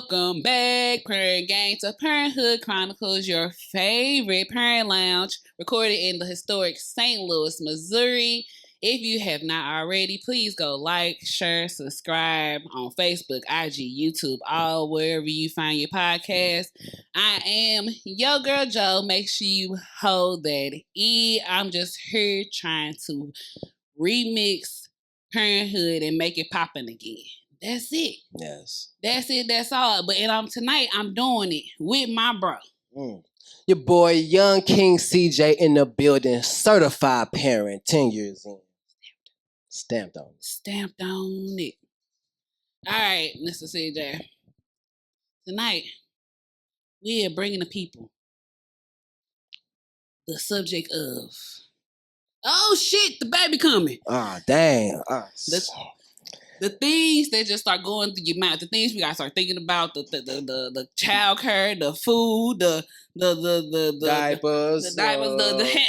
Welcome back, Parent Gang, to Parenthood Chronicles, your favorite parent lounge, recorded in the historic St. Louis, Missouri. If you have not already, please go like, share, subscribe on Facebook, IG, YouTube, all wherever you find your podcast. I am your girl Joe. Make sure you hold that E. I'm just here trying to remix Parenthood and make it poppin' again. That's it. Yes. That's it. That's all. But tonight I'm doing it with my bro. Your boy, Young King CJ in the building. Certified parent, 10 years in. Stamped on it. Stamped on it. All right, Mr. CJ. Tonight we are bringing the people the subject of. Oh shit! The baby coming. Ah, dang. The things that just start going through your mind, the things we gotta start thinking about, the childcare, the food, the diapers, the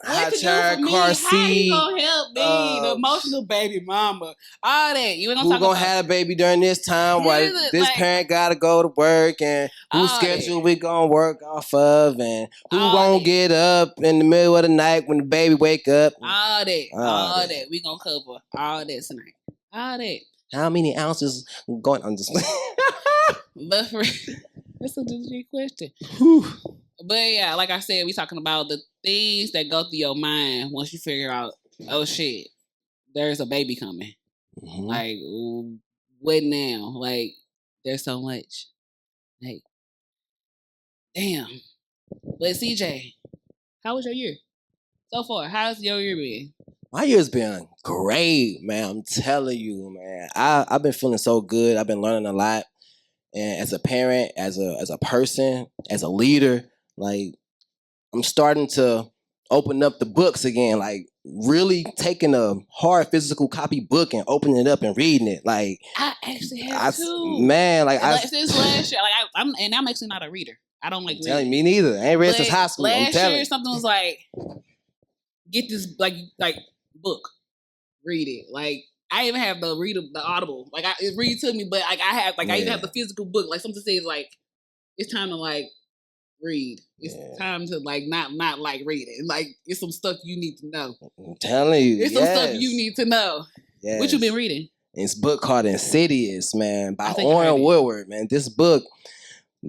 hot chair, car seat. How you gonna help me? The emotional baby mama, all that. You know who gonna have a baby during this time? While this parent gotta go to work, and whose schedule we gonna work off of, and who gonna get up in the middle of the night when the baby wake up? All that. We gonna cover all that tonight. All that. How many ounces going on this? But that's a legit question. But yeah, like I said, we talking about the things that go through your mind once you figure out, oh shit, there's a baby coming. Mm-hmm. Like, what now? Like, there's so much. Like, damn. But CJ, how was your year so far? How's your year been? My year's been great, man. I'm telling you, man. I've been feeling so good. I've been learning a lot. And as a parent, as a person, as a leader, like, I'm starting to open up the books again. Like, really taking a hard physical copy book and opening it up and reading it. Like, I actually have too. Man, like since last year, like I'm actually not a reader. I don't like reading. Me neither. I ain't read since high school. Last year, something was like, get this like book, read it. Like, I even have the Audible. Like, it read to me, but like I have I even have the physical book. Like, something says like it's time to like read. It's time to like not like read it. Like, it's some stuff you need to know. I'm telling you, it's some stuff you need to know. Yes. What you been reading? It's a book called Insidious, man, by Orrin Woodward. Man, this book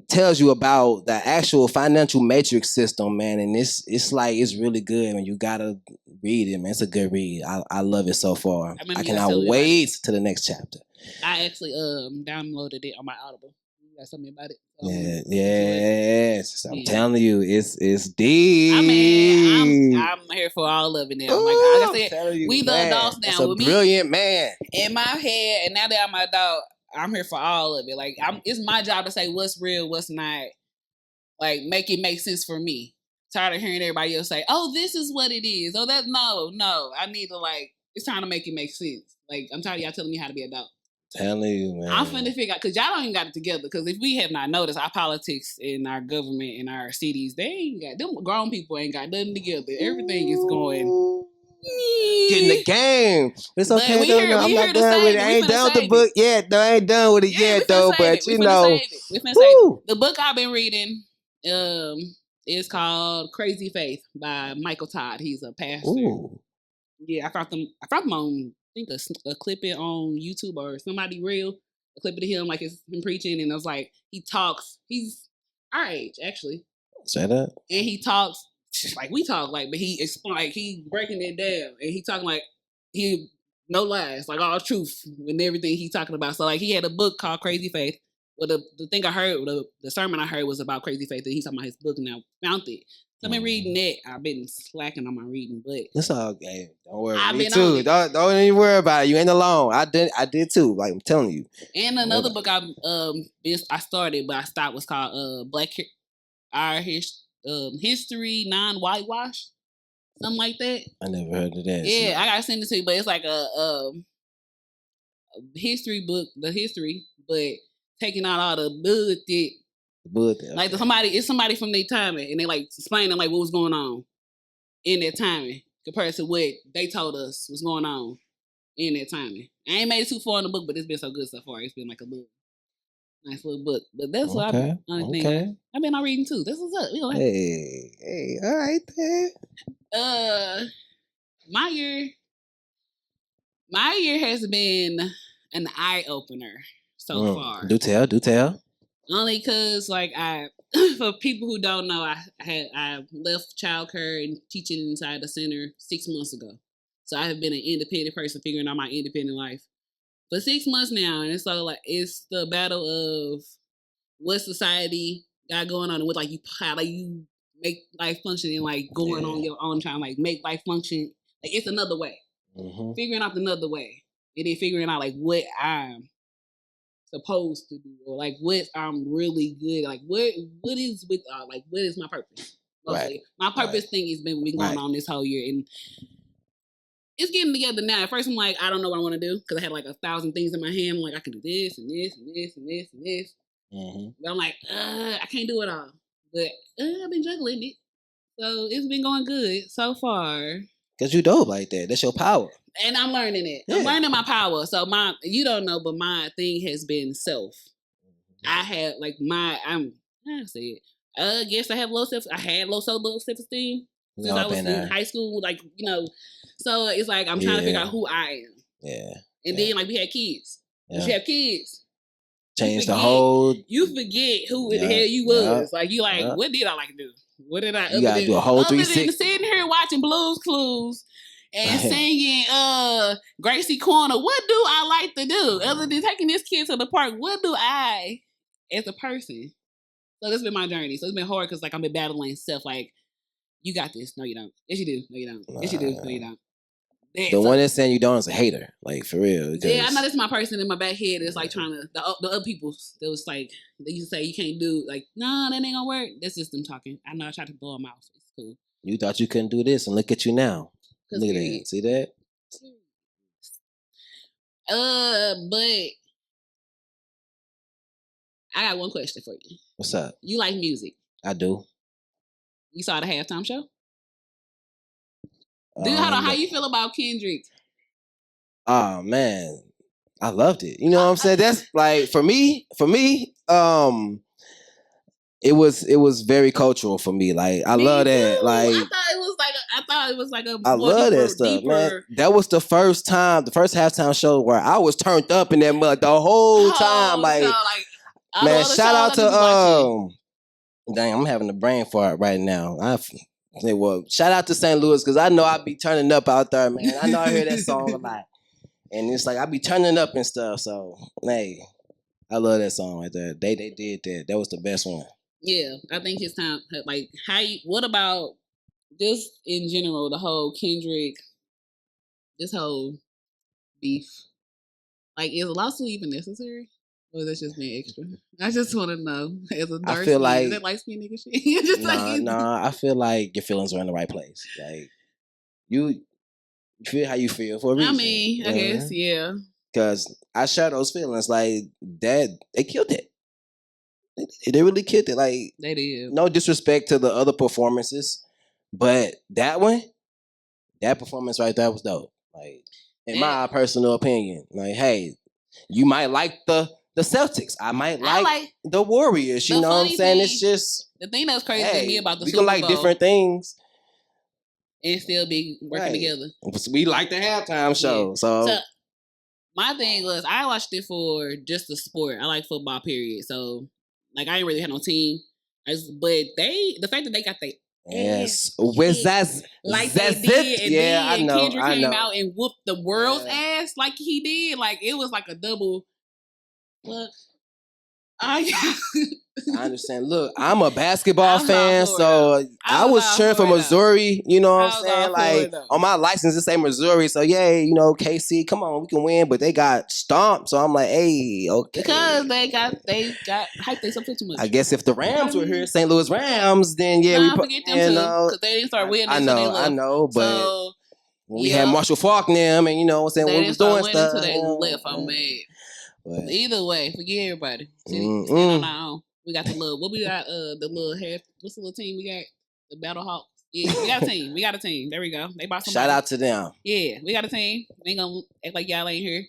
tells you about the actual financial matrix system, man, and it's really good, and you gotta read it, man. It's a good read. I love it so far. I cannot wait to the next chapter. I actually downloaded it on my Audible. You got something about it? Yes. I'm telling you, it's deep. I mean, I'm here for all of it now. Ooh, like I said, we the adults now. That's a brilliant man. In my head, and now that I'm an adult, I'm here for all of it. Like, it's my job to say what's real, what's not. Like, make it make sense for me. Tired of hearing everybody else say, "Oh, this is what it is." Oh, that no. I need to it's time to make it make sense. Like, I'm tired of y'all telling me how to be adult. Telling you, man. I'm finna figure out, because y'all don't even got it together. Because if we have not noticed, our politics in our government in our cities, they ain't got them grown people ain't got nothing together. Everything is going. Get in the game. It's okay though. I'm not done with it. I ain't done with the book yet. No, I ain't done with it yet though. But you know, we finna save it. The book I've been reading is called Crazy Faith by Michael Todd. He's a pastor. Ooh. Yeah, I found them on, I think a clip it on YouTube or somebody real. A clip it of him, like it's him preaching, and I was like, he talks. He's our age actually. Say that. And he talks like we talk, like, but he he breaking it down, and he talking like he no lies, like all truth and everything he talking about. So like he had a book called Crazy Faith. Well, the thing I heard, the sermon I heard was about Crazy Faith, and he's talking about his book, and I found it. So I've been reading that. I've been slacking on my reading, but it's all okay. Don't worry. Me too. Don't even worry about it. You ain't alone. I did too. Like, I'm telling you. And another book I started, but I stopped, was called Our History Non-Whitewash, something like that. I never heard of that. Yeah, I gotta send it to you, but it's like a history book, the history, but taking out all the bullshit. Like it's somebody from their timing, and they like explaining like what was going on in their timing compared to what they told us was going on in their timing. I ain't made it too far in the book, but it's been so good so far. It's been like a little Nice little book. But that's what Okay. only thing I've been on reading too. This is up. Hey, all right then. My year has been an eye opener so far. Do tell. Only cause like for people who don't know, I left childcare and teaching inside the center 6 months ago. So I have been an independent person figuring out my independent life for 6 months now, and it's the battle of what society got going on and what like how you make life function and like going on your own trying to like make life function. Like it's another way. Figuring out another way. And then figuring out like what I'm supposed to do or like what I'm really good. Like what is with like what is my purpose? Mostly. Right. My purpose thing has been going on this whole year, and it's getting together now. At first I'm like, I don't know what I want to do because I had like 1,000 things in my hand. I'm like, I can do this and this and this and this and this. But I'm like, I can't do it all. But I've been juggling it. So it's been going good so far. Cause you dope like that. That's your power. And I'm learning it. Yeah. I'm learning my power. So you don't know, but my thing has been self. I had like I say it. I guess I had low self-esteem since I was in high school. Like, so it's like I'm trying to figure out who I am. Yeah. And then like we had kids. Yeah. You have kids. Change the whole. You forget who the hell you was. Like you like, what did I like to do? What did I? You gotta do a whole 360. Other than sitting here watching Blue's Clues and singing Gracie Corner, what do I like to do? Other than taking this kid to the park, what do I as a person? So this has been my journey. So it's been hard because like I've been battling self. Like, you got this. No, you don't. Yes, you do. No, you don't. Yes, you do. No, you don't. The one that's saying you don't is a hater, like for real. Yeah, I know this is my person in my back head. It's like trying to the other people. That was like they used to say you can't do like no, that ain't gonna work. That's just them talking. I know I tried to blow them out. It's cool. You thought you couldn't do this, and look at you now. Look at that. See that? But I got one question for you. What's up? You like music? I do. You saw the halftime show? Dude, hold on. How you feel about Kendrick? Oh man, I loved it. You know what I'm saying? That's like for me. It was very cultural for me. Like I love that. Like I thought it was like a. I love that stuff, man. That was the first halftime show where I was turned up in that mud the whole time. Like man, shout out to dang, I'm having a brain fart right now. Well, shout out to St. Louis because I know I be turning up out there, man. I know I hear that song a lot, and it's like I be turning up and stuff. So, hey, I love that song right there. They did that. That was the best one. Yeah, I think his time. Like, what about just in general the whole Kendrick, this whole beef? Like, is a lawsuit even necessary? Or that's just being extra? I just want to know. As a dark skin, is that light skin nigga shit? I feel like your feelings are in the right place. Like you feel how you feel for a reason. I mean, I guess, yeah. Because I share those feelings. Like that, they killed it. They really killed it. Like they did. No disrespect to the other performances, but that performance right there was dope. Like in my personal opinion, like hey, you might like the Celtics. I might like the Warriors. You know what I'm saying? It's just the thing that's crazy to me about the Super Bowl. We can like different things and still be working together. We like the halftime show. Yeah. So my thing was I watched it for just the sport. I like football, period. So like I ain't really had no team. But the fact that they got with Zaz, like they did, and then Kendrick came out and whooped the world's ass like he did. Like it was like a double. Look, I understand. Look, I'm a basketball fan, so I was cheering for Missouri. You know what I'm saying? Like on my license, it say Missouri. So yeah, KC, come on, we can win. But they got stomped. So I'm like, hey, okay. Because they got hyped themselves too much. I guess if the Rams were here, St. Louis Rams, then yeah, forget them too, because they didn't start winning. I know, but we had Marshall Faulk and them, and we was doing stuff. Until they left. I'm mad. But either way, forget everybody. Stand on our own. We got the little. What we got? The little half. What's the little team we got? The Battle Hawks. Yeah, we got a team. We got a team. There we go. They bought somebody. Shout out to them. Yeah, we got a team. We ain't gonna act like y'all ain't here.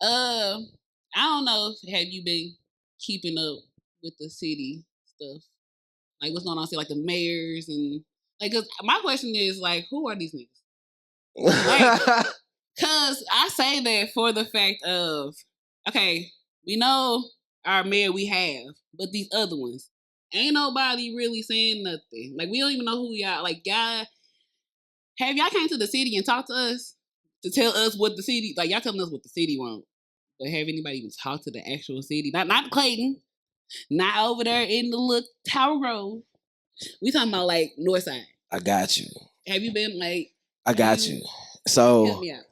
I don't know. Have you been keeping up with the city stuff? Like what's going on? Say like the mayors and like. 'Cause my question is like, who are these niggas? Like, cause I say that for the fact of, okay, we know our mayor we have, but these other ones, ain't nobody really saying nothing. Like we don't even know who y'all. Like y'all, have y'all came to the city and talked to us to tell us what the city, like y'all telling us what the city want, but have anybody even talked to the actual city? Not Clayton, not over there in the little Tower Road. We talking about like North Side. I got you. Have you been like? I got you. Help So me out.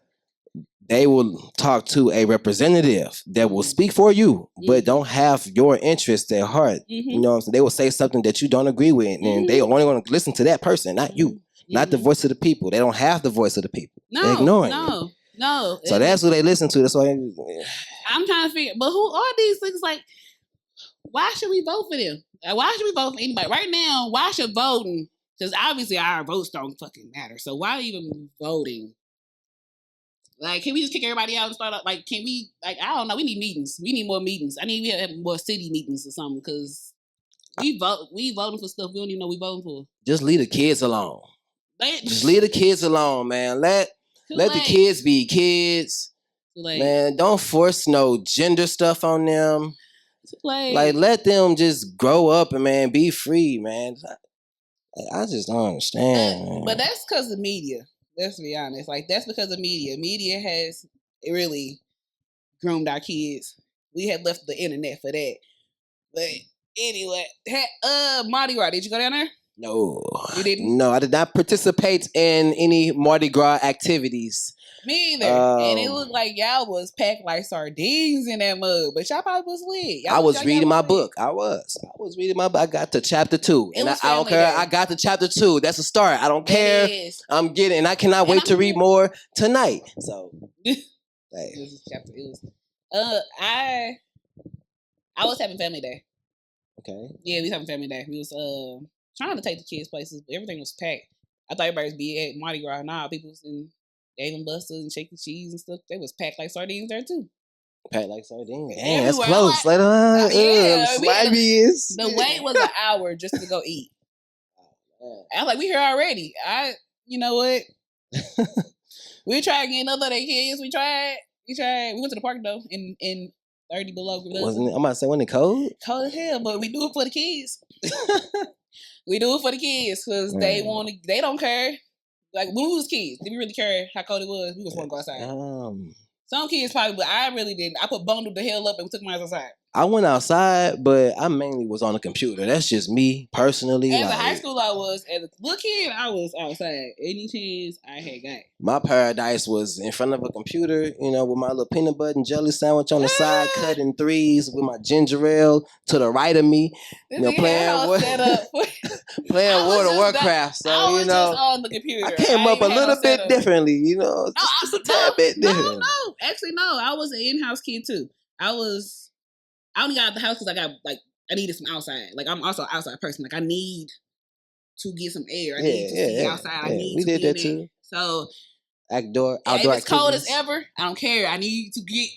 they will talk to a representative that will speak for you, but don't have your interest at heart. You know what I'm saying? They will say something that you don't agree with, and they only want to listen to that person, not you, not the voice of the people. They don't have the voice of the people. They're ignoring you. No. So that's who they listen to. That's why I'm trying to figure. But who are these things? Like, why should we vote for them? Why should we vote for anybody right now? Why should voting? Because obviously our votes don't fucking matter. So why even voting? Like, can we just kick everybody out and start up? Like, can we? Like, I don't know. We need meetings. We need more meetings. I need we have more city meetings or something because we voting for stuff we don't even know we voting for. just leave the kids alone. Just leave the kids alone, man. Let the kids be kids. Man, don't force no gender stuff on them. Like, let them just grow up and, man, be free, man. I just don't understand, man. But that's because of media. Let's be honest. Like, that's because of media. Media has really groomed our kids. We have left the internet for that. But anyway, Mardi Gras, did you go down there? No. You didn't? No, I did not participate in any Mardi Gras activities. Me either. And it looked like y'all was packed like sardines in that mug. But y'all probably was lit. I was reading my book. I was reading my book. I got to chapter 2. And I don't care. I got to chapter 2. That's a start. I don't care. I'm getting, and I cannot wait to read more tonight. So, hey. It was chapter. It was. I was having family day. Okay. Yeah, we was having family day. We was trying to take the kids places, but everything was packed. I thought everybody would be at Mardi Gras. Nah, people was in Dave and Buster's and Shake E. Cheese and stuff. They was packed like sardines there too. Packed like sardines. Damn, that's close. Like, the wait was an hour just to go eat. I was like, we here already. You know what? We tried getting other than kids. We tried. We went to the park though in 30 below. Wasn't it? I'm about to say, wasn't it cold? Cold as hell, but we do it for the kids. We do it for the kids because they want to. They don't care. Like when we was kids, did we really care how cold it was? We just want to go outside. Some kids probably, but I really didn't. I bundled the hell up and took mine outside. I went outside, but I mainly was on the computer. That's just me personally. As a high school, I was. As a little kid, I was outside. Any chance I had got. My paradise was in front of a computer, you know, with my little peanut butter and jelly sandwich on the side, cutting threes with my ginger ale to the right of me. You know, playing World of Warcraft. So, I was you know, just on the computer. I came up a little bit differently, you know, just a tad bit different. No. Actually, no. I was an in-house kid too. I only got out the house because I needed some outside. Like I'm also an outside person. Like I need to get some air. I need to see outside. I need to be in there. So outdoor if it's cold as ever, I don't care. I need to get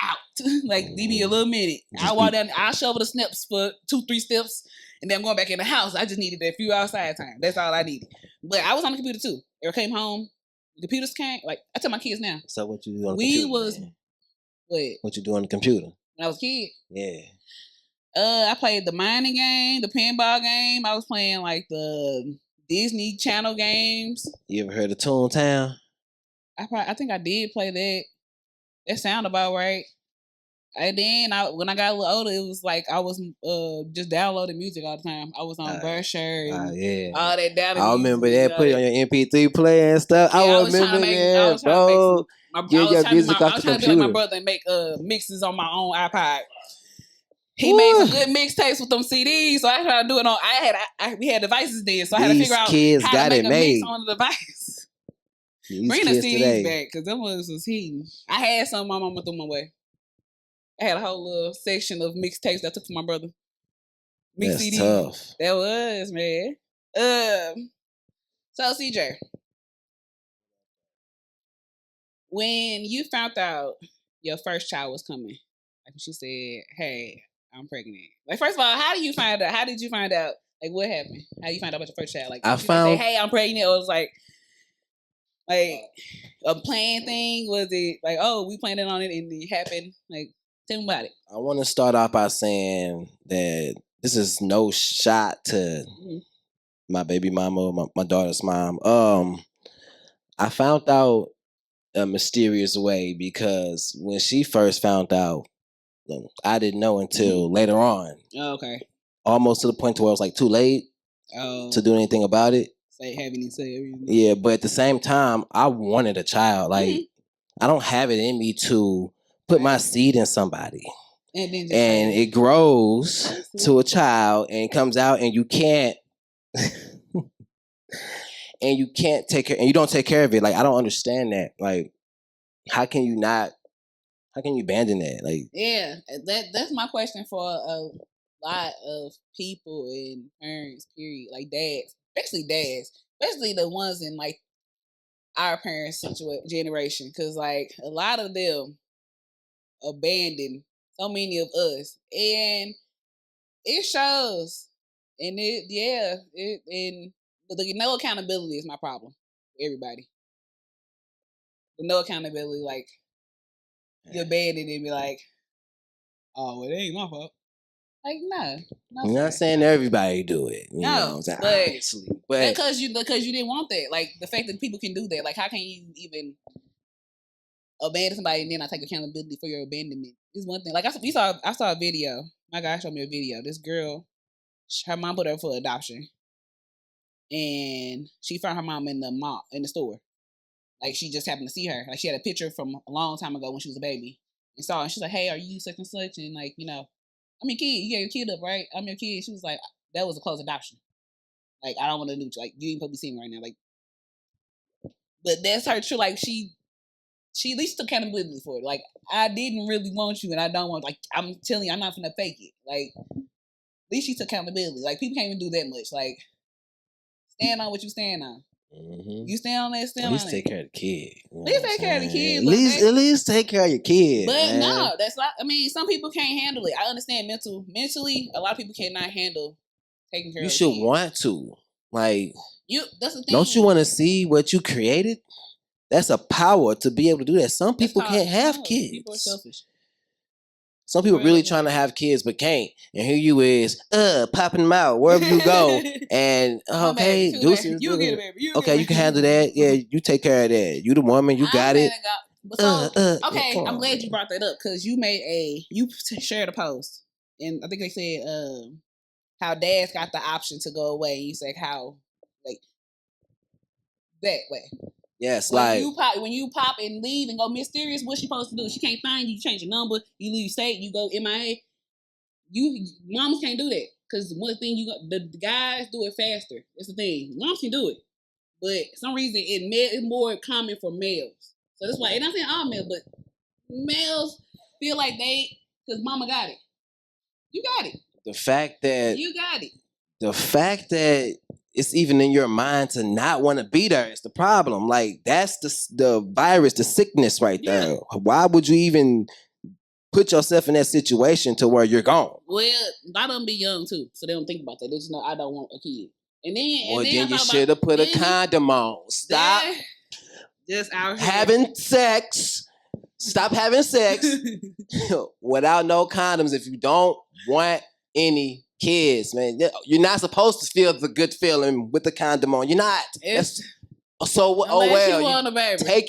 out. Like give me a little minute. I walk down. I shovel the steps for 2-3 steps, and then I'm going back in the house. I just needed a few outside time. That's all I needed. But I was on the computer too. I came home. The computers came. Like I tell my kids now. So what you do on the computer? What you do on the computer? When I was a kid. Yeah. I played the mining game, the pinball game. I was playing like the Disney Channel games. You ever heard of Toontown? I think I did play that. That sound about right. And then when I got a little older, it was like I was just downloading music all the time. I was on Bursher and all that downloading. I remember that. Put it on your MP3 player and stuff. Yeah, I remember that, bro. I was trying to be like my brother and make mixes on my own iPod. He made some good mixtapes with them CDs, so I tried to do it on. We had devices then, so I had to figure out how to make a mix on the device. Bring the CDs back because them was heating. I had some my mama threw my way. I had a whole little section of mixtapes that I took from my brother. That's CDs. tough. That was, man. So CJ, when you found out your first child was coming, like she said, hey, I'm pregnant. Like, first of all, how do you find out? How did you find out? Like, what happened? How did you find out about your first child? Like, I did you say, found hey, I'm pregnant? Or it was like a planned thing? Was it like, oh, we planned on it and it happened? Like, tell me about it. I want to start off by saying that this is no shot to my baby mama, my daughter's mom. I found out a mysterious way because when she first found out, I didn't know until later on. Oh, okay. Almost to the point to where it was like too late to do anything about it. Say having to say everything. Yeah, but at the same time, I wanted a child. Like I don't have it in me to put my seed in somebody. And then it grows to a child and comes out and you can't and you can't take care and you don't take care of it. Like I don't understand that. Like how can you abandon that? Like yeah, that's my question for a lot of people and parents, period. Like dads, especially the ones in like our parents' generation, because like a lot of them abandoned so many of us, and it shows. And the no accountability is my problem for everybody. The no accountability, like you abandon it and be like, oh, well, it ain't my fault. Like, no. I'm not saying everybody do it. You know what I'm saying? But obviously. But because you didn't want that. Like the fact that people can do that. Like how can you even abandon somebody and then not take accountability for your abandonment? Is one thing. Like I saw a video. My guy showed me a video. This girl, her mom put her up for adoption. And she found her mom in the store. Like she just happened to see her. Like she had a picture from a long time ago when she was a baby. And saw her and she's like, hey, are you such and such? And like, you know, I'm your kid. You got your kid up, right? I'm your kid. She was like, that was a close adoption. Like, I don't want to do like you ain't supposed to be seeing me right now. Like, but that's her true. Like she at least took accountability for it. Like, I didn't really want you and I don't want like I'm telling you, I'm not gonna fake it. Like, at least she took accountability. Like people can't even do that much. Like, stand on what you stand on. Mm-hmm. You stand on that, stand on it. At least take care of the kid. At least take care of the kid. At least take care of your kid. But man. no, that's not. I mean, some people can't handle it. I understand mentally, a lot of people cannot handle taking care of. You should want to. Like that's the thing. Don't you want to see what you created? That's a power to be able to do that. Some people can't have kids. People are selfish. Some people really trying to have kids but can't. And here you is, popping them out wherever you go. And okay, deuces. You get it, baby. Okay, you can handle that. Yeah, you take care of that. You the woman, you got it. Okay, I'm glad you brought that up because you shared a post. And I think they said how dads got the option to go away. You said how like that way. Yes, when you pop and leave and go mysterious, what's she supposed to do? She can't find you. You change your number. You leave state. You go MIA. Moms can't do that because one thing the guys do it faster. That's the thing. Moms can do it, but for some reason it's more common for males. So that's why. And I'm saying all males, but males feel like because mama got it. You got it. The fact that you got it. The fact that it's even in your mind to not want to be there is the problem. Like that's the virus, the sickness right there. Why would you even put yourself in that situation to where you're gone? Well, a lot of them be young too, so they don't think about that. They just know I don't want a kid. And then you should have put a condom on. Stop just out here having sex. Stop having sex without no condoms if you don't want any kids, man. You're not supposed to feel the good feeling with the condom on. You're not. Take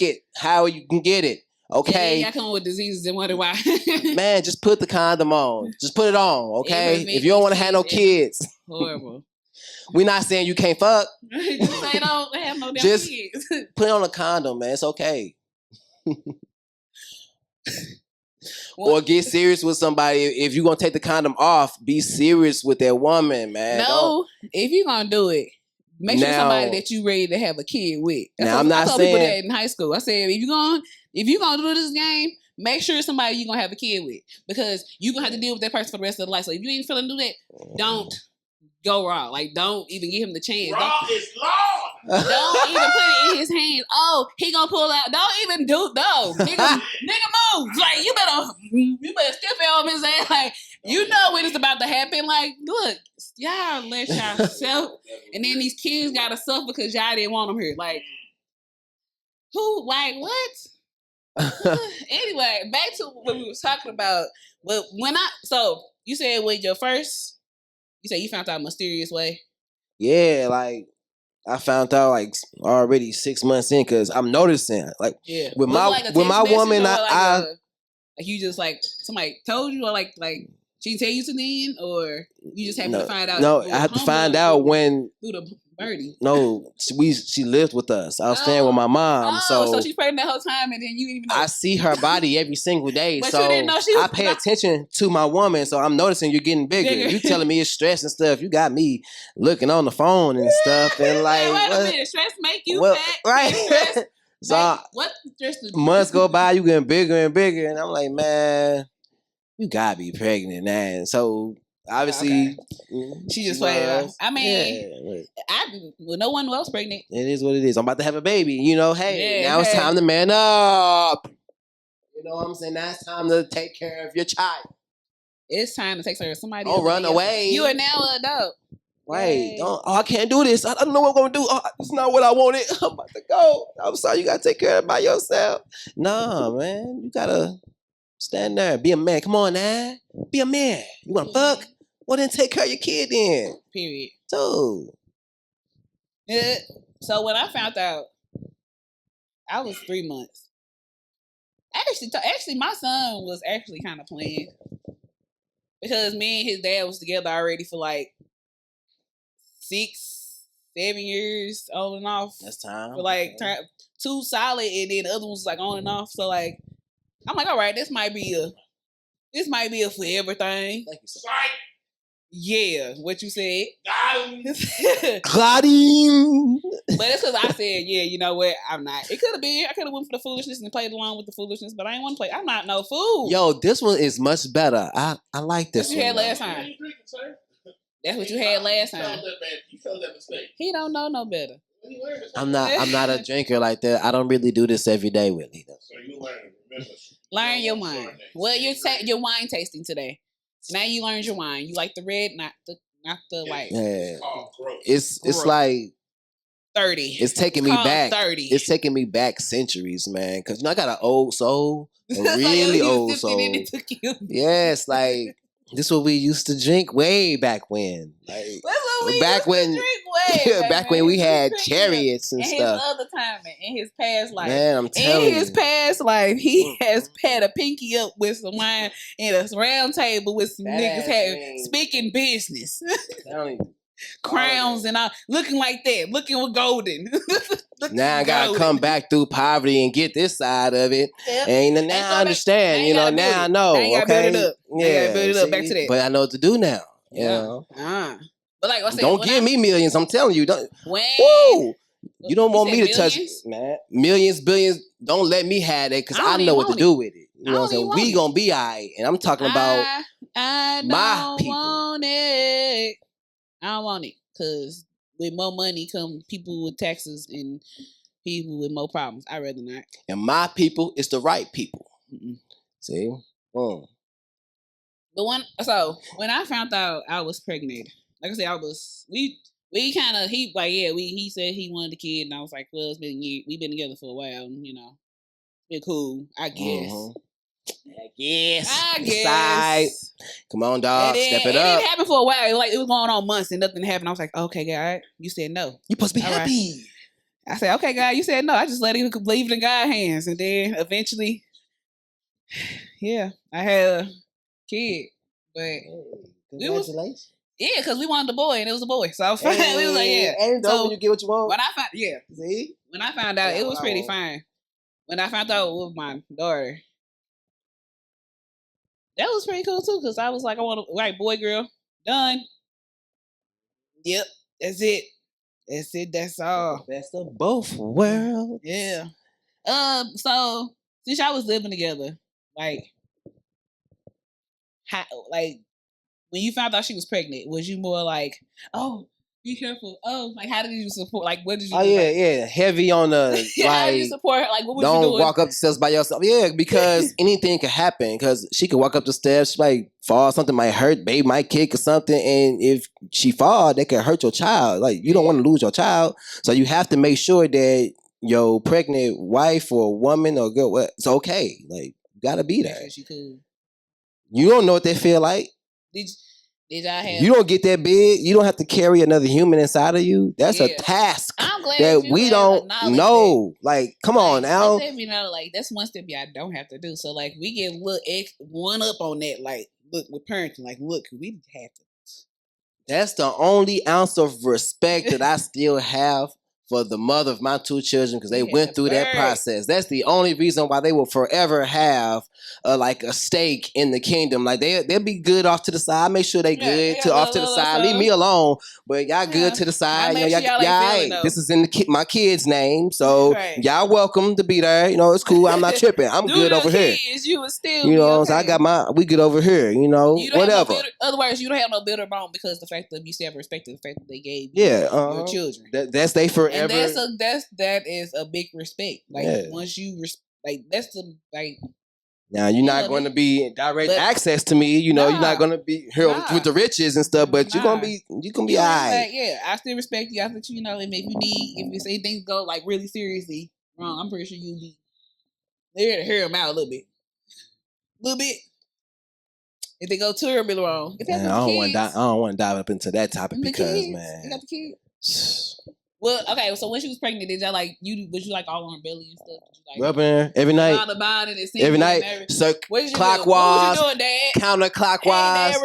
it how you can get it. Okay. Yeah, I come with diseases and wonder why. Man, just put the condom on. Just put it on, okay? If you don't want to have no kids. Horrible. We're not saying you can't fuck. Just say don't have no damn just kids. Put on a condom, man. It's okay. Or get serious with somebody. If you're going to take the condom off, be serious with that woman, man. If you're going to do it, make sure somebody that you ready to have a kid with. I'm not I told saying people that in high school. I said, if you're going to do this game, make sure it's somebody you're going to have a kid with. Because you're going to have to deal with that person for the rest of their life. So if you ain't feeling to do that, don't go raw. Like, don't even give him the chance. Raw is law. Don't even put it in his hands. Oh, he gonna pull out. Don't even do. No, nigga move. Like you better step on his ass. Like You know when it's about to happen. Like, look, y'all let yourself, and then these kids gotta suffer because y'all didn't want them here. Like, who? Like, what? Anyway, back to what we was talking about. But so you said with your first, you said you found out a mysterious way. Yeah, like I found out like already 6 months in because I'm noticing like with my woman, like you just like somebody told you, or like she tell you something, or you just happened to find out. No, I have to find out when through the birdie. No, she lived with us. I was staying with my mom, so she's pregnant the whole time, and then you didn't even know. I see her body every single day, but so you didn't know she was I pay attention to my woman. So I'm noticing you're getting bigger. You telling me it's stress and stuff. You got me looking on the phone and stuff, and like, wait a minute, stress make you fat, right? So what stress? Months go by, you getting bigger and bigger, and I'm like, man, you gotta be pregnant, man. So obviously, she just played it off. I mean, no one else pregnant. It is what it is. I'm about to have a baby. You know, now it's time to man up. You know what I'm saying? Now it's time to take care of your child. It's time to take care of somebody. Don't run away. You are now an adult. Right. I can't do this. I don't know what I'm going to do. It's not what I wanted. I'm about to go. I'm sorry. You got to take care of it by yourself. Nah, man. You got to stand there. Be a man. Come on, now. Be a man. You want to fuck? Well, then take care of your kid then. Period. Dude. Yeah. So when I found out, I was 3 months. Actually, my son was actually kind of planned. Because me and his dad was together already for like 6, 7 years on and off. That's time. For like 2 solid, and then the other ones was like on and off. So like, I'm like, all right, this might be a forever thing. Thank you, sir. Yeah, what you said. Got him. But it's because I said, yeah, you know what? I'm not. It could have been. I could have went for the foolishness and played along with the foolishness, but I ain't want to play. I'm not no fool. Yo, this one is much better. I like this one. What you had last time? That's what you had last time. You felt that mistake. He don't know no better. I'm not a drinker like that. I don't really do this every day, Willie. So you learn. Remember. Learn your wine. Well, you're wine tasting today. Now you learned your wine. You like the red, not the white. Yeah. It's like 30. It's taking me back. 30. It's taking me back centuries, man. Cause I got an old soul, a really old soul. Yes, like this is what we used to drink way back when. Like back when we had chariots and stuff. His other time in his past life. Man, I'm telling you. In his past life, he has had a pinky up with some wine and a round table with some niggas speaking business. Crowns and all, looking like that, looking with golden. Now I gotta come back through poverty and get this side of it. Yep. And now I understand, now I know. Now you gotta build it up. Yeah, build it up back to that. But I know what to do now. You know? But like I said, don't give me millions. I'm telling you, don't. Woo! You don't want me to touch it, man. Millions, billions. Don't let me have that because I know what to do with it. You know what I'm saying? We gonna be alright, and I'm talking about my people. Want it. I don't want it because with more money come people with taxes and people with more problems. I'd rather not. And my people is the right people. See? But when I found out I was pregnant, like I said, he said he wanted a kid, and I was like, well, we've been together for a while, and, been cool, I guess. I guess. Side. Come on, dog. Step it up. It didn't happen for a while. It was going on months and nothing happened. I was like, okay, God, you said no. You supposed to be happy. Right. I said, okay, God, you said no. I just let it leave it in God's hands. And then eventually, yeah, I had a kid. But congratulations. Because we wanted a boy and it was a boy. So I was fine. We was like, yeah. And so you get what you want. When I found out, it was pretty fine. When I found out with my daughter, that was pretty cool too, because I was like, I want to, right, boy, girl, done. Yep, that's it. That's all. Best of both worlds. Yeah. So since y'all was living together, like when you found out she was pregnant, was you more like, oh, Be careful. Oh, like how did you support? Like what did you? Oh do? yeah, heavy on the How did you like. support her? Like what was you Don't doing? walk up the steps by yourself. Yeah, because anything could happen. Because she could walk up the steps, she might fall, something might hurt, baby might kick or something, and if she fall, that could hurt your child. Like you don't want to lose your child, so you have to make sure that your pregnant wife or woman or girl, it's okay. Like you gotta be there. She cool. You don't know what they feel like. Did y'all have? You don't get that big. You don't have to carry another human inside of you. That's a task I'm glad that we don't know. Like, come on now. Let me know. Like, that's one step y'all don't have to do. So, like, we get one up on that. Like, look with parenting. Like, look, we have to. That's the only ounce of respect that I still have for the mother of my two children because they went through that process. That's the only reason why they will forever have like a stake in the kingdom. Like they'll be good off to the side. Make sure they good off to the side. Leave me alone, but y'all good to the side. Y'all this is in my kid's name, so y'all welcome to be there. You know, it's cool. I'm not tripping. I'm good over here. You would still, you know, so I got we good over here. You know, whatever. Otherwise, you don't have no bitter bone because the fact that you still have respect to the fact that they gave your children. That's they forever. And that is a big respect. Like once you that's the like. Now you're not going to be in direct access to me. You know, you're not going to be here with the riches and stuff. But you're gonna be all right. Yeah, I still respect you. I think you know, if anything go like really seriously wrong, I'm pretty sure you'll be there to hear them out a little bit. If they go terribly wrong, I don't want to dive up into that topic because man, you got the kids. Well, okay. So when she was pregnant, did y'all like was you like all on her belly and stuff? Rubbing her every night. Every night. So clockwise, counterclockwise,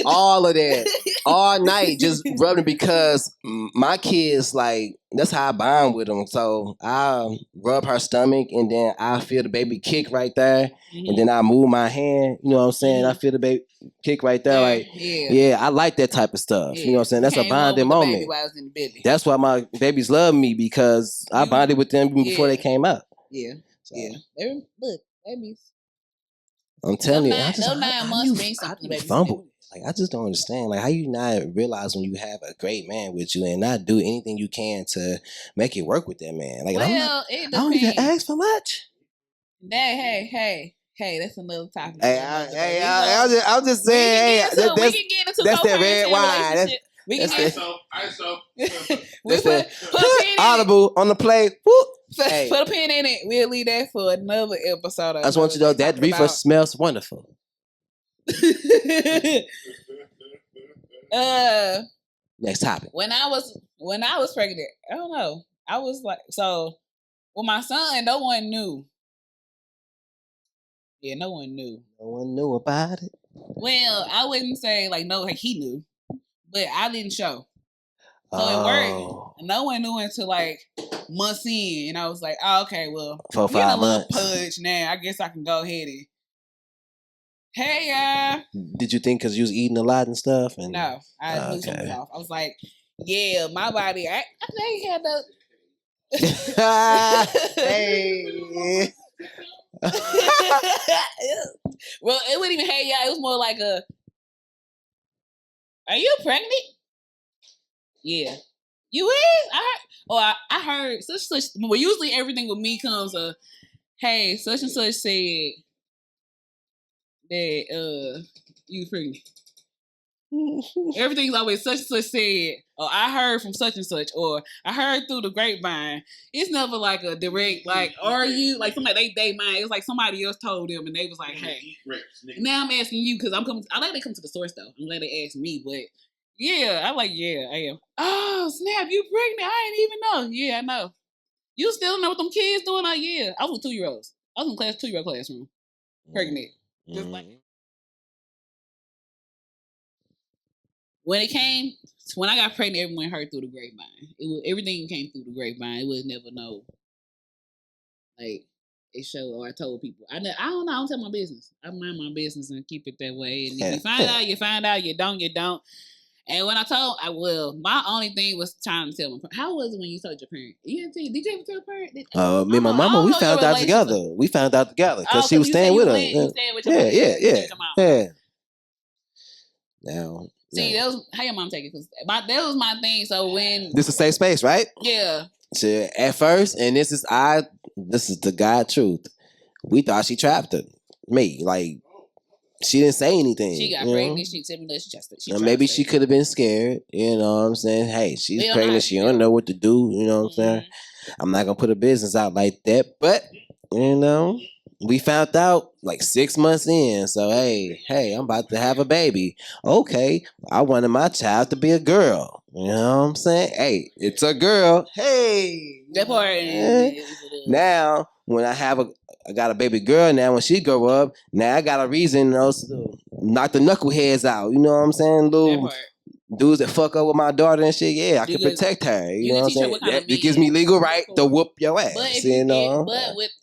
all of that, all night, just rubbing because my kids like that's how I bond with them. So I rub her stomach and then I feel the baby kick right there, and then I move my hand. You know what I'm saying? I feel the baby kick right there. Like I like that type of stuff. You know what I'm saying? That's a bonding moment. That's why my babies love me because I bonded with them even before they came up. Yeah. So. Yeah. Look, babies. I'm telling you, 9 months means something, baby. Like I just don't understand. Like how you not realize when you have a great man with you and not do anything you can to make it work with that man. Like I don't even ask for much. Hey, that's another topic. I'm just saying. We can get into that's that red wine. We put Audible on the play. Put a pin in it. We'll leave that for another episode. I just want you to know that reefer smells wonderful. Next topic. When I was pregnant, I don't know. I was like, so with my son, no one knew. Yeah, no one knew. No one knew about it. Well, I wouldn't say like he knew, but I didn't show. So it worked. No one knew until like months in, and I was like, "Oh, okay, well, 4-5 months. Pudge now. I guess I can go ahead and." Hey, Did you think because you was eating a lot and stuff? And no, I blew something off. I was like, "Yeah, my body. I ain't had the." Hey. Well, it wasn't even it was more like are you pregnant? Yeah. You is? I heard such. Well, usually everything with me comes hey, such and such said that you pregnant. Everything's always such and such said, or I heard from such and such, or I heard through the grapevine. It's never like a direct, like, are you, like somebody, they mind. It's like somebody else told them and they was like, hey. Now I'm asking you because I like they come to the source though. I'm glad they asked me, but yeah, I am. Oh, snap, you pregnant? I ain't even know. Yeah, I know. You still know what them kids doing? Oh, yeah. I was with 2-year-olds. I was in 2-year-old classroom. Pregnant. Just like. When I got pregnant, everyone heard through the grapevine. Everything came through the grapevine. It was never no, like, it showed or I told people. I don't know. I don't tell my business. I mind my business and keep it that way. And if you find out, you find out. You don't, you don't. And when my only thing was trying to tell my parents. How was it when you told your parent? Did you ever tell your parent? Me and my mama, we found out together. We found out together because she was staying with us. You staying with your parents. Yeah. Now, See, that was how your mom take it. Cause that was my thing. So when This is a safe space, right? yeah, So at first, and this is the God truth. We thought she trapped her. Me, like she didn't say anything. she got you pregnant, know? she said she just Maybe she could have been scared. You know what I'm saying? Hey, she's don't know how pregnant. she She don't feel. know what to do. You know what I'm saying? I'm not gonna put her business out like that. But you know, we found out like 6 months in. So hey, I'm about to have a baby. Okay, I wanted my child to be a girl. You know what I'm saying? Hey, it's a girl. Hey, That part. now when I got a baby girl now. When she grow up, now I got a reason to knock the knuckleheads out. You know what I'm saying? That Little part. dudes that fuck up with my daughter and shit. Yeah, I You can could- protect her. You you know can what I'm teach her saying? what kind of It gives men me legal right for. to whoop your ass. But if you know?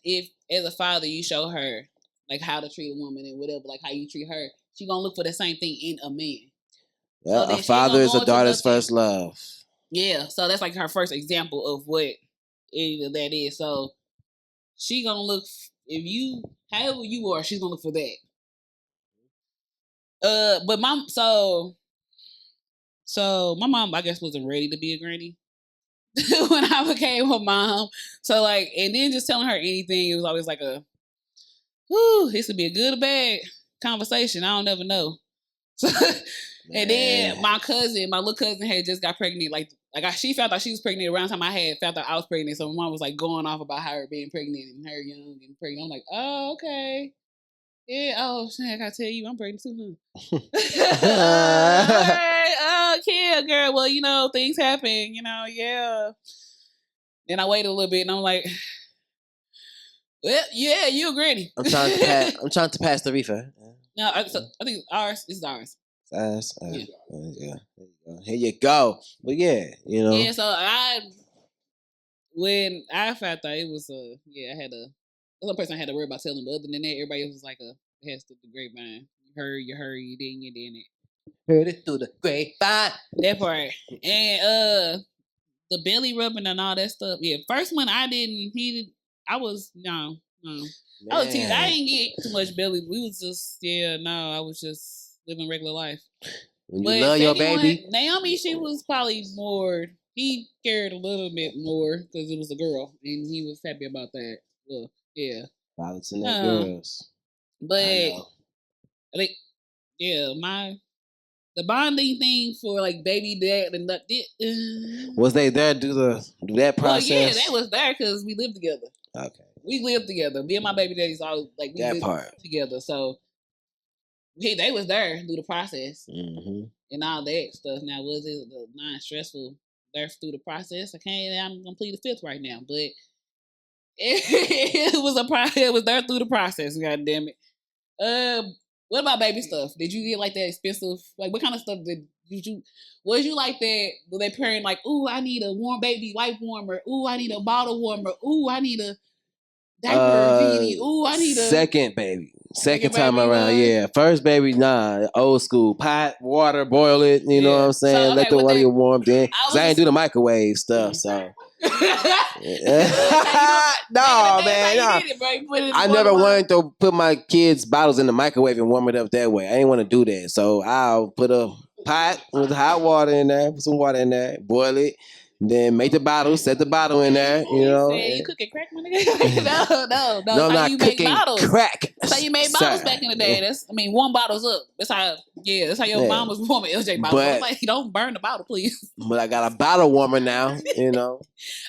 if as a father you show her like how to treat a woman and whatever, like how you treat her, she gonna look for the same thing in a man. Yeah, So a father is a daughter's first love. Yeah, so that's like her first example of what either that is. So she gonna look if you however you are, she's gonna look for that. But my mom I guess wasn't ready to be a granny when I became her mom. So like, and then just telling her anything, it was always like this would be a good or bad conversation. I don't ever know. So, and then my little cousin had just got pregnant. She found out she was pregnant around the time I had found out I was pregnant. So my mom was like going off about her being pregnant and her young and pregnant. I'm like, oh, okay. Yeah, oh, shit, I gotta tell you, I'm pregnant too, huh? All right, yeah, girl. Well, things happen, yeah. Then I waited a little bit and I'm like, well, yeah, you a granny. I'm trying to pass the reefer. No, I think it's ours. This is ours. Yeah. Here you go. But yeah, Yeah, so when I found out it was I had the person I had to worry about telling, but other than that, everybody else was like it has to the grapevine. You heard, you didn't. Heard it through the grapevine. That part. And the belly rubbing and all that stuff. Yeah, first one I didn't. I was no. I was teasing. I didn't get too much belly. We was just I was just living regular life. When you love your baby, Naomi, she was probably more. He cared a little bit more because it was a girl, and he was happy about that. Well, yeah, violence in the girls. But I think the bonding thing for like baby dad and that. Was they there to do that process? Well, yeah, they was there because we lived together. Okay, we lived together. Me and my baby daddy's all like we lived together, so they was there through the process and all that stuff. Now, was it non-stressful there through the process? I'm gonna plead the fifth right now, but it was it was there through the process. God damn it. What about baby stuff? Did you get like that expensive? Like, what kind of stuff did you? Was you like that? Were they parent like, ooh, I need a warm baby wipe warmer. Ooh, I need a bottle warmer. Ooh, I need a diaper. Ooh, I need a second baby. Second time around, yeah. First baby, nah, old school. Pot, water, boil it. You know what I'm saying? Let the water get warm. Then, cause I ain't do the microwave stuff, so. No, man. I never wanted to put my kids' bottles in the microwave and warm it up that way. I didn't want to do that. So I'll put a pot with hot water in there, put some water in there, boil it, then make the bottle, set the bottle in there, you know. You cooking crack, my nigga? No. No, I'm not cooking crack. That's how you made bottles back in the day. Warm bottles up. That's how your mom was warming LJ bottles. But, like, don't burn the bottle, please. But I got a bottle warmer now, you know.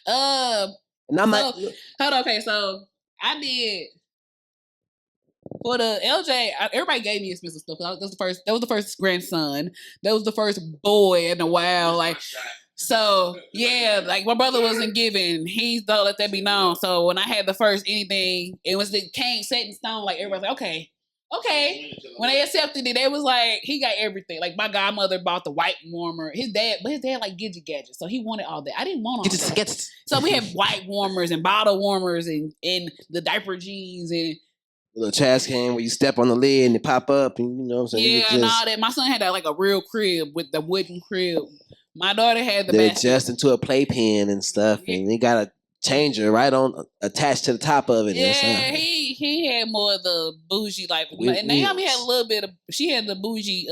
And I'm hold on, okay, so I did for the LJ. Everybody gave me expensive stuff. That was the first grandson. That was the first boy in a while. Like, so yeah, like my brother wasn't giving. He don't let that be known. So when I had the first anything, it came set in stone. Like everybody's like, okay. When they accepted it, they was like, he got everything. Like my godmother bought the white warmer. His dad like gadgets, so he wanted all that. I didn't want all that. So we had white warmers and bottle warmers and the diaper jeans and a little trash can where you step on the lid and it pop up, and you know what I'm saying? Yeah, and all that. My son had like a real crib with the wooden crib. My daughter had the basket. Adjust into a playpen and stuff, and he got a changer right on attached to the top of it. Yeah, he had more of the bougie life. And Naomi had a little bit of. She had the bougie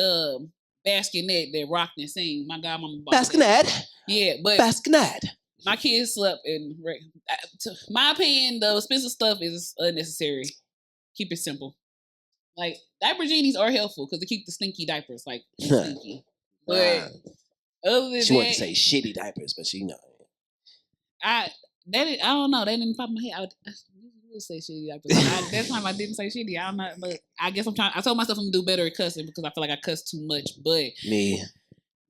bassinet that rocked and sing. My godmama bought Bassinet. Yeah, but Bassinet. my kids slept in. My opinion, the expensive stuff is unnecessary. Keep it simple. Like diaper genies are helpful because they keep the stinky diapers like stinky. But other than she wanted to say shitty diapers, but she know. I don't know. That didn't pop in my head. I would say shitty diapers. That time I didn't say shitty. I don't know, but I guess I'm trying. I told myself I'm gonna do better at cussing because I feel like I cuss too much. But me,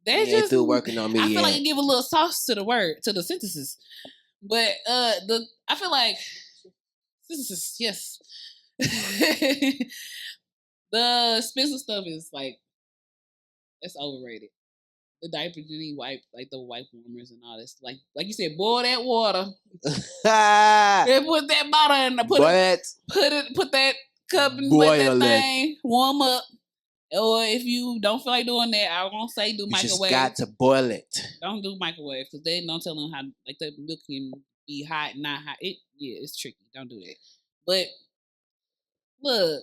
that's just still working on me. I feel like it give a little sauce to the word, to the sentences. But I feel like sentences, yes. The expensive stuff is like it's overrated. The diaper genie wipe, like the wipe warmers and all this, like you said, boil that water. And put that bottle in. Put that cup and let that thing warm up. Or if you don't feel like doing that, I won't say do microwave. You just got to boil it. Don't do microwave because they don't tell them how like the milk can be hot, not hot. It's tricky. Don't do that. But look,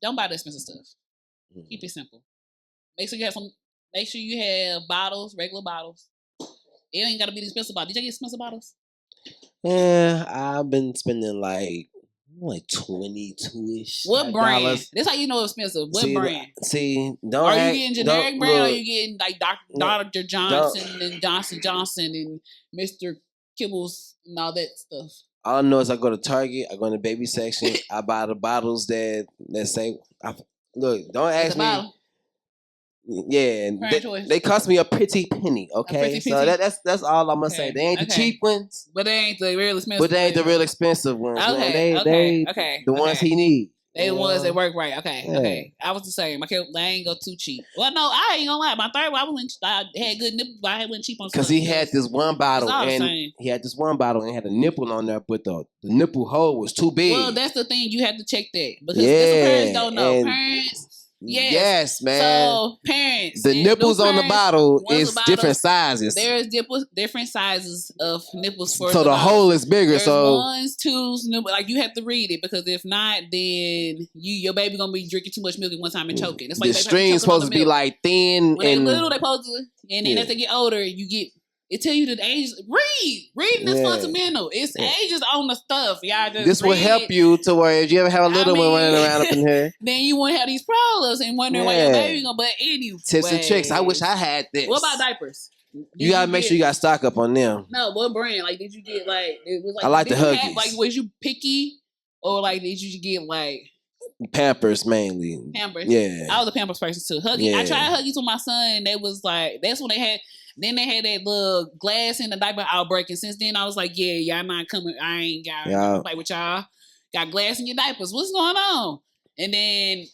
don't buy the expensive stuff. Keep it simple. Make sure you have bottles, regular bottles. It ain't gotta be the expensive bottle. Did you get expensive bottles? Yeah, I've been spending like 22-ish. What brand? That's how you know it's expensive. What brand? Don't. Are you getting generic brand or are you getting like Dr. Johnson and Johnson Johnson and Mr. Kibbles and all that stuff? All I know is I go to Target, I go in the baby section, I buy the bottles that say, look, don't ask me. Yeah, they cost me a pretty penny. Okay, so that's all I'm gonna say. They ain't the cheap ones, but they ain't the real expensive. Ones. Okay, the ones he need. They the ones that work right. Okay. I was the same. They ain't go too cheap. Well, no, I ain't gonna lie. My third one, I had good nipples, but I went cheap on. Because he had this one bottle and had a nipple on there, but the nipple hole was too big. Well, that's the thing. You have to check that because that's what parents don't know. Parents. Yes, man. So parents, the nipples on the bottle is different sizes. There's different sizes of nipples for. So the hole is bigger. There's so ones, twos, like you have to read it because if not, then your baby gonna be drinking too much milk at one time and choking. That's why the string's supposed to be like thin when and they little. They supposed to, and then as they get older, you get. It tell you the age. Reading is fundamental. It's ages on the stuff. Y'all just this will help you to where if you ever have a little one running around up in here, then you won't have these problems and wondering why your baby gonna. But anyway, tips and tricks. I wish I had this. What about diapers? You gotta make sure you got stock up on them. No, what brand? Like, did you get like? It was like I like the Huggies. Like, was you picky or like did you get like? Pampers mainly. Pampers. Yeah. I was a Pampers person too. Huggies. Yeah. I tried Huggies with my son. They was like that's when they had. Then they had that little glass in the diaper outbreak, and since then I was like, yeah, y'all not coming. I ain't got fight with y'all. Got glass in your diapers. What's going on? And then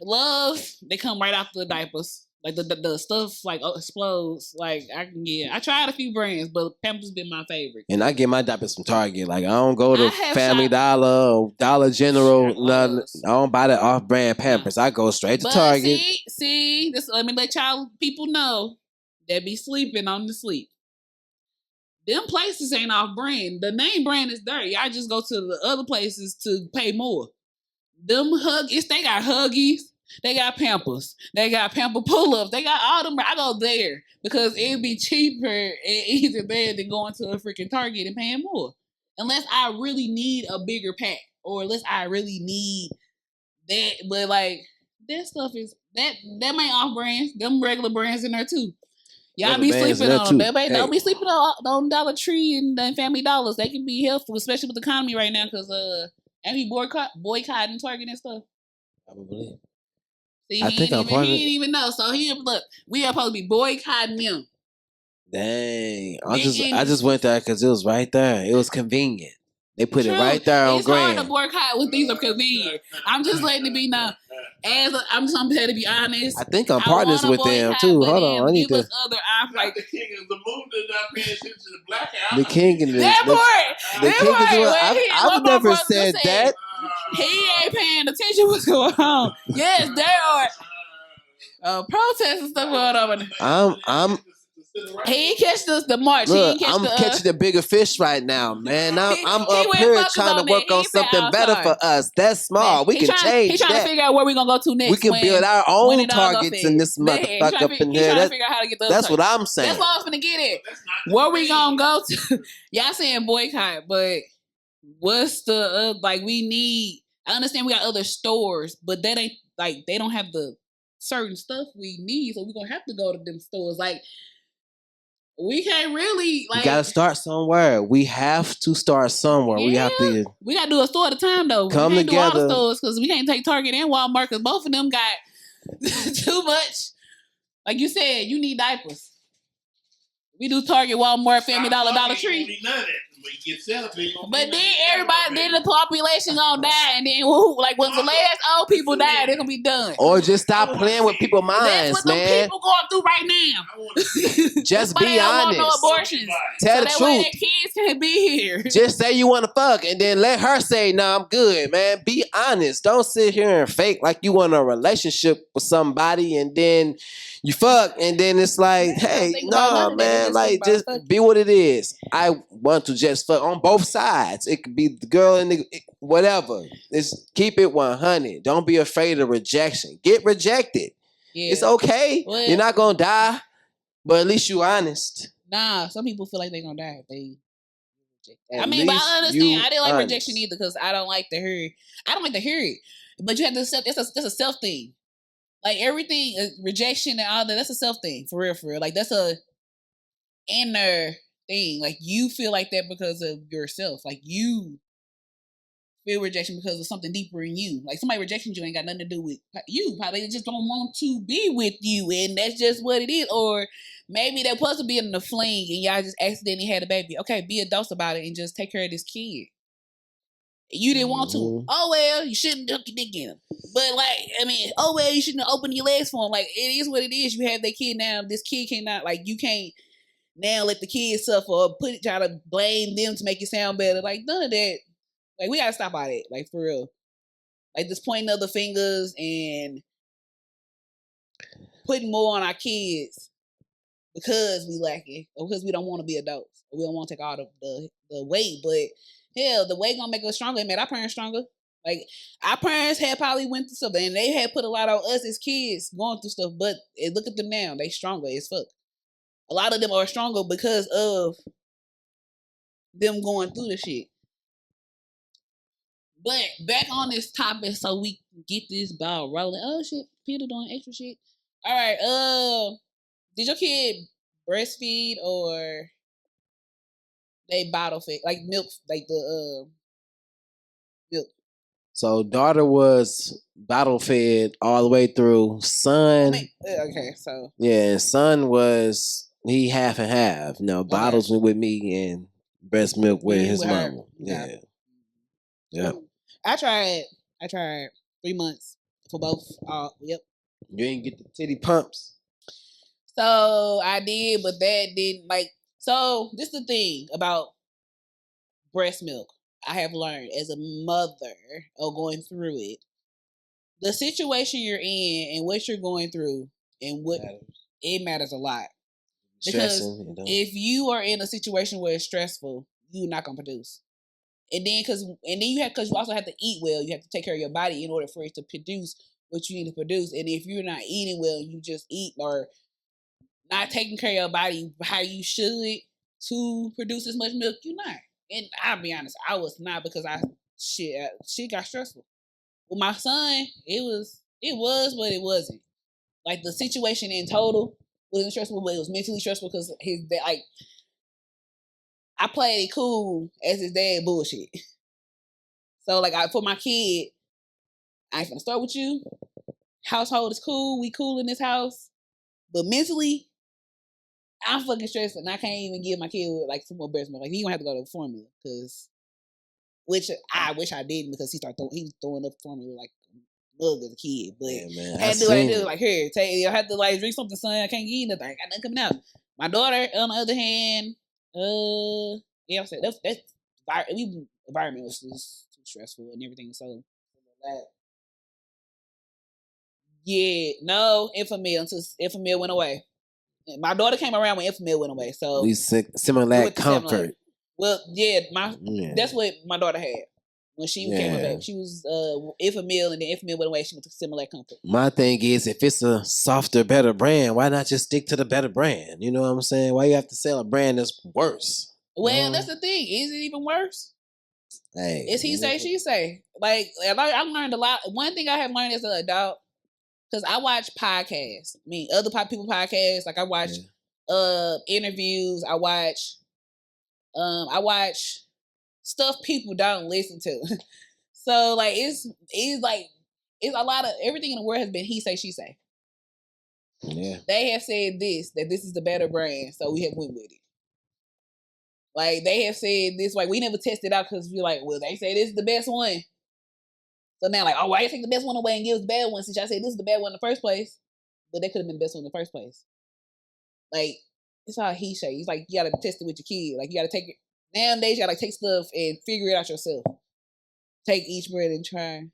Love, they come right after the diapers. Like the stuff like explodes. Like I tried a few brands, but Pampers been my favorite. And I get my diapers from Target. Like I don't go to Family Dollar or Dollar General. Nothing. I don't buy the off-brand Pampers. I go straight to Target. See, this. Let me let people know. That be sleeping on the sleep. Them places ain't off brand. The name brand is there. Y'all just go to the other places to pay more. Them Huggies, they got Huggies. They got Pampers. They got Pamper pull-ups. They got all them. I go there because it'd be cheaper and easier there than going to a freaking Target and paying more. Unless I really need a bigger pack or unless I really need that. But like that stuff is that ain't off brands. Them regular brands in there too. Y'all be sleeping on them. Don't be sleeping on Dollar Tree and Family Dollars. They can be helpful, especially with the economy right now, because and we boycotting Target and stuff. Probably. See, he didn't even know. So look, we are supposed to be boycotting them. Dang. I just went there because it was right there. It was convenient. They put it right there on Grand. It's hard to boycott when things are convenient. I'm just letting it be known. I'm just gonna be honest. I think I'm partners with them too. Hold on, I need to. Like the king of the moon did not pay attention to the blackout. The king and that part. The king is I've never said that. He ain't paying attention. What's going on? Yes, there are protests and stuff going on. He ain't catch the march. He Look, ain't catch I'm catching the bigger fish right now, man. I'm He up went here focus trying to on work that. on He said something better outside. for us. That's small. We He can trying change to that. figure out where we gonna go to next. We can build our when own it all go targets fast. in this Man, motherfucker up in he here. trying to figure out how to get those That's what targets. I'm saying. That's what I'm finna get at. Where we gonna go to? Y'all saying boycott, but what's the like? We need. I understand we got other stores, but that ain't like they don't have the certain stuff we need, so we gonna have to go to them stores. Like we can't really like. You gotta start somewhere. We have to start somewhere. Yeah, we gotta do a store at a time though. Come we can't together. do all the stores because we can't take Target and Walmart because both of them got too much. Like you said, you need diapers. We do Target, Walmart, Family Dollar, Dollar Tree. But then everybody, then the population gonna die, and then like once the last old people die, they're gonna be done. Or just stop playing with people's minds, That's what man. them people going through right now. Just be they don't honest. want no abortions. Tell so the that truth. way their kids can be here. Just say you want to fuck, and then let her say, "No, I'm good, man." Be honest. Don't sit here and fake like you want a relationship with somebody, and then you fuck, and then it's like, "Hey, no, man, like just be what it is." I want to just fuck on both sides. It could be the girl and the whatever. Just keep it 100. Don't be afraid of rejection. Get rejected. Yeah. It's okay. Well, you're not gonna die, but at least you honest. Nah, some people feel like they're gonna die if they. At I mean, but I understand. I didn't like honest. rejection either because I don't like to hear it. I don't like to hear it. But you have to accept. That's a self thing. Like everything, rejection and all that. That's a self thing for real, for real. Like that's a inner thing. Like you feel like that because of yourself. Like you feel rejection because of something deeper in you. Like somebody rejecting you ain't got nothing to do with you. Probably just don't want to be with you, and that's just what it is. Or maybe they're supposed to be in the fling, and y'all just accidentally had a baby. Okay, be adults about it and just take care of this kid. You didn't want to. Oh well, you shouldn't hook your dick in him. But like, I mean, oh well, you shouldn't open your legs for him. Like it is what it is. You have that kid now. This kid cannot like you can't now let the kid suffer or try to blame them to make it sound better. Like none of that. Like we gotta stop all that. Like for real. Like just pointing other fingers and putting more on our kids because we lacking or because we don't want to be adults. Or we don't want to take all the weight. But hell, the weight gonna make us stronger. It made our parents stronger. Like our parents had probably went through stuff and they had put a lot on us as kids going through stuff. But look at them now. They stronger as fuck. A lot of them are stronger because of them going through the shit. But back on this topic so we can get this ball rolling. Oh shit, Peter doing extra shit. All right, did your kid breastfeed or they bottle fed? Like milk, like the milk. So daughter was bottle fed all the way through. Son, okay, so yeah, son was he half and half. No, bottles with me and breast milk with his mama. Yeah. Yep. I tried 3 months for both. Yep. You ain't get the titty pumps. So I did, but that didn't like. So this is the thing about breast milk. I have learned as a mother or going through it, the situation you're in and what you're going through and what it matters a lot. Because if you are in a situation where it's stressful, you're not gonna produce. And then because you also have to eat well. You have to take care of your body in order for it to produce what you need to produce. And if you're not eating well, you just eat or not taking care of your body how you should to produce as much milk, you're not. And I'll be honest, I was not because shit got stressful. With my son, it was, but it wasn't. Like the situation in total wasn't stressful, but it was mentally stressful because his dad, like, I played it cool as his dad bullshit. So like for my kid, I ain't finna start with you. Household is cool. We cool in this house. But mentally, I'm fucking stressed and I can't even give my kid like some more breast milk. Like he gonna have to go to formula which I wish I didn't because he was throwing up formula like mug as a kid. But yeah, man, I had to do what I do. Like here, I have to like drink something, son. I can't eat nothing. I got nothing coming out. My daughter, on the other hand, yeah, I'm saying that's environment was just too stressful and everything. So yeah, no, Infamil until Infamil went away. My daughter came around when Enfamil went away, so We Similac Comfort. Well, yeah, Yeah. that's what my daughter had when she came of age. She was Enfamil, and then Enfamil went away. She went to Similac Comfort. My thing is, if it's a softer, better brand, why not just stick to the better brand? You know what I'm saying? Why you have to sell a brand that's worse? Well, that's the thing. Is it even worse? Hey, It's he say, she say. Like I learned a lot. One thing I have learned as an adult, because I watch podcasts. I mean, other people podcasts. Like I watch interviews. I watch stuff people don't listen to. So like it's a lot of everything in the world has been he say, she say. Yeah. They have said that this is the better brand, so we have went with it. Like they have said this, like we never tested out because we're like, well, they say this is the best one. So now, like, oh, why you take the best one away and give us the bad one since y'all said this is the bad one in the first place? But that could have been the best one in the first place. Like, it's all he say. It's like you gotta test it with your kid. Like you gotta take it. Nowadays, you gotta take stuff and figure it out yourself. Take each brand and try.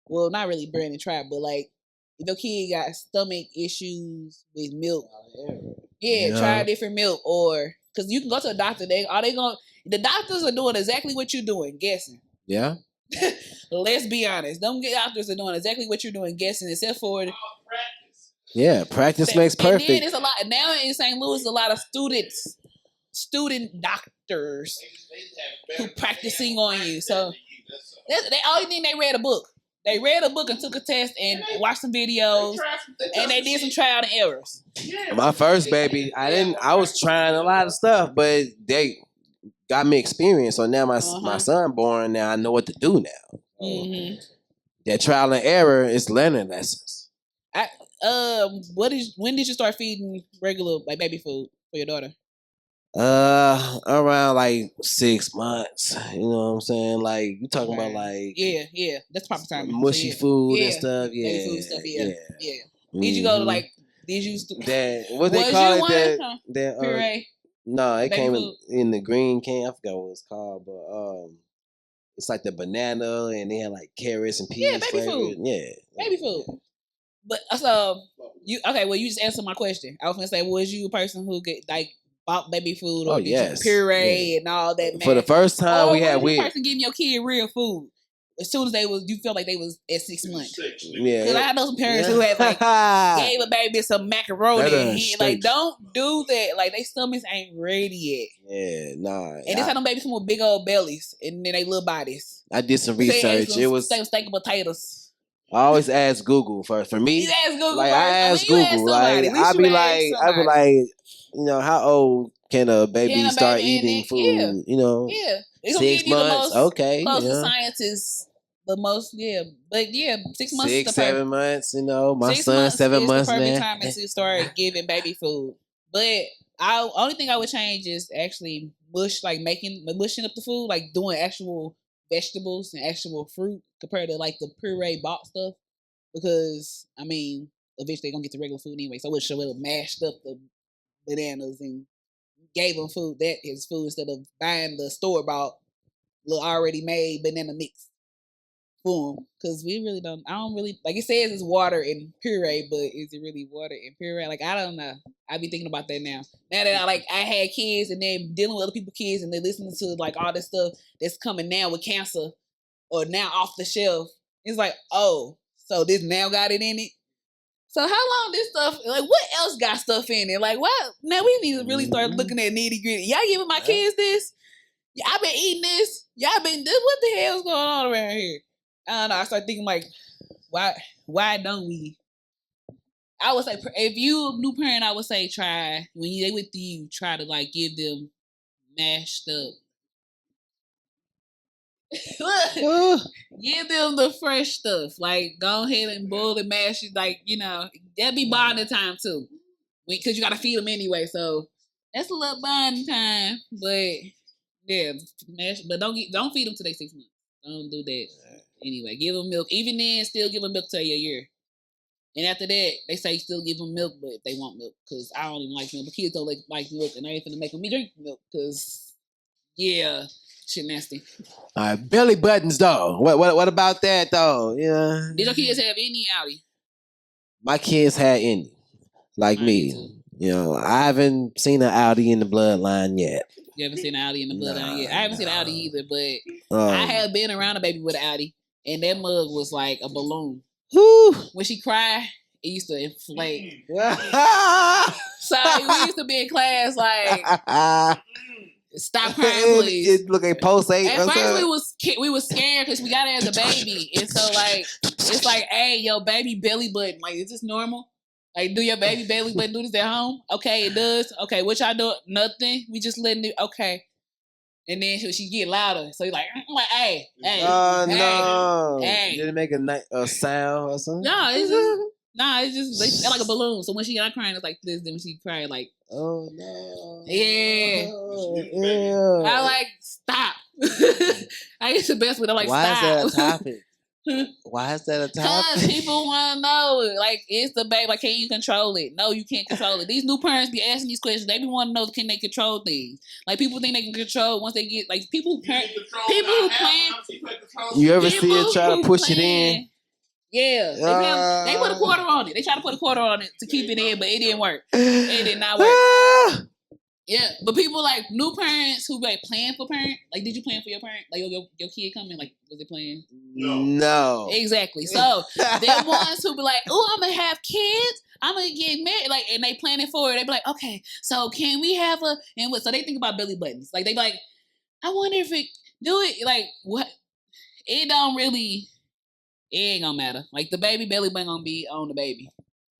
Well, not really brand and try, but like if your kid got stomach issues with milk, try different milk, or because you can go to a doctor. The doctors are doing exactly what you're doing, guessing. Yeah. Let's be honest. Them doctors are doing exactly what you're doing, guessing, except for practice. Yeah, practice makes perfect. And then it's a lot now in St. Louis. A lot of student doctors who practicing on you. So they only thing they read a book. They read a book and took a test and watched some videos and they did some trial and errors. My first baby, I was trying a lot of stuff, but they got me experience. So now my son born, now I know what to do now. Mm-hmm. That trial and error is learning lessons. When did you start feeding regular like baby food for your daughter? Around like 6 months. You know what I'm saying? Like you talking about like that's proper time. Mushy food and stuff. Yeah, baby food stuff. Yeah. Mm-hmm. Did you go to like? Did you? That what they call it? That puree. No, it baby came food. in the green can. I forgot what it's called, but it's like the banana and they had like carrots and peas. Yeah, baby food. Yeah, baby food. But so you okay? Well, you just answered my question. I was gonna say, was you a person who get like bought baby food or puree and all that? For the first time, we had a person giving your kid real food as soon as you felt like they was at 6 months. Yeah, because I know some parents who had like gave a baby some macaroni and like don't do that. Like they stomachs ain't ready yet. Yeah, nah. And this how them babies come with big old bellies and then they little bodies. I did some research. It was steak and potatoes. I always ask Google first. For me, you ask Google like first. I ask Google, like I be like, you know, how old can a baby start eating food? Yeah. You know, it's 6 months. Okay, close to science is the most. But 6 months. 6, 7 months. You know, my son 7 months now. The perfect time to start giving baby food. But only thing I would change is actually mushing up the food, like doing actual vegetables and actual fruit compared to like the puree bought stuff, because I mean eventually they're gonna get the regular food anyway, so it should have mashed up the bananas and gave them food that is food instead of buying the store bought already made banana mix for them, because I don't really like it says it's water and puree, but is it really water and puree? Like I don't know. I be thinking about that now that I had kids and then dealing with other people's kids and they're listening to like all this stuff that's coming now with cancer or now off the shelf. It's like, oh, so this now got it in it. So how long this stuff, like what else got stuff in it? Like what? Now we need to really start looking at nitty gritty. Y'all giving my kids this? Y'all been eating this? Y'all been this? What the hell's going on around here? I don't know. I start thinking like, why don't we? I would say if you a new parent, I would say try when they with you, try to like give them mashed up. Give them the fresh stuff. Like go ahead and boil and mash it. Like that'll be bonding time too, because you gotta feed them anyway. So that's a little bonding time. But mash. But don't feed them till they 6 months. Don't do that. Anyway, give them milk. Even then, still give them milk till a year. And after that, they say still give them milk, but if they want milk, because I don't even like milk. But kids don't like milk, and I ain't finna make them drink milk, because shit nasty. All right, belly buttons though. What about that though? Did your kids have any outie? My kids had any, like me. I haven't seen an Audi in the bloodline yet. You haven't seen an Audi in the bloodline yet. I haven't seen an Audi either, but Um, I have been around a baby with an Audi, and that mug was like a balloon. whew. When she cried, it used to inflate. Mm. So we used to be in class like, stop crying, please. It look like pulsate. At first we was scared because we got it as a baby, and so like it's like, hey, yo, baby belly button, like, is this normal? Like, do your baby belly button do this at home? Okay, it does. Okay, what y'all do? Nothing. We just letting it. Okay, and then she get louder. So you're like, hey, hey, Oh hey, no! hey. Did it make a sound or something? No, it's just like a balloon. So when she not crying, it's like this. Then when she cry, like, oh no! Yeah. Oh, I like stop. I guess the best way to like Why stop. is that a topic? Why is that a Because topic? people want to know, like, it's the baby. Like, can you control it? No, you can't control it. These new parents be asking these questions. They be want to know, can they control things? Like, people think they can control once they get, like, people who plan. You ever see it try to push it in? Yeah, they put a quarter on it. They try to put a quarter on it to keep it in, but it didn't work. It did not work. Yeah, but people like new parents who like plan for parent. Like, did you plan for your parent? Like, your kid coming? Like, was it planned? No. Exactly. So they're ones who be like, "Oh, I'm gonna have kids. I'm gonna get married." Like, and they planning for it. They be like, "Okay, so can we have a?" And what? So they think about belly buttons. Like, they be like, "I wonder if it do it." Like, what? It don't really. It ain't gonna matter. Like, the baby belly button gonna be on the baby.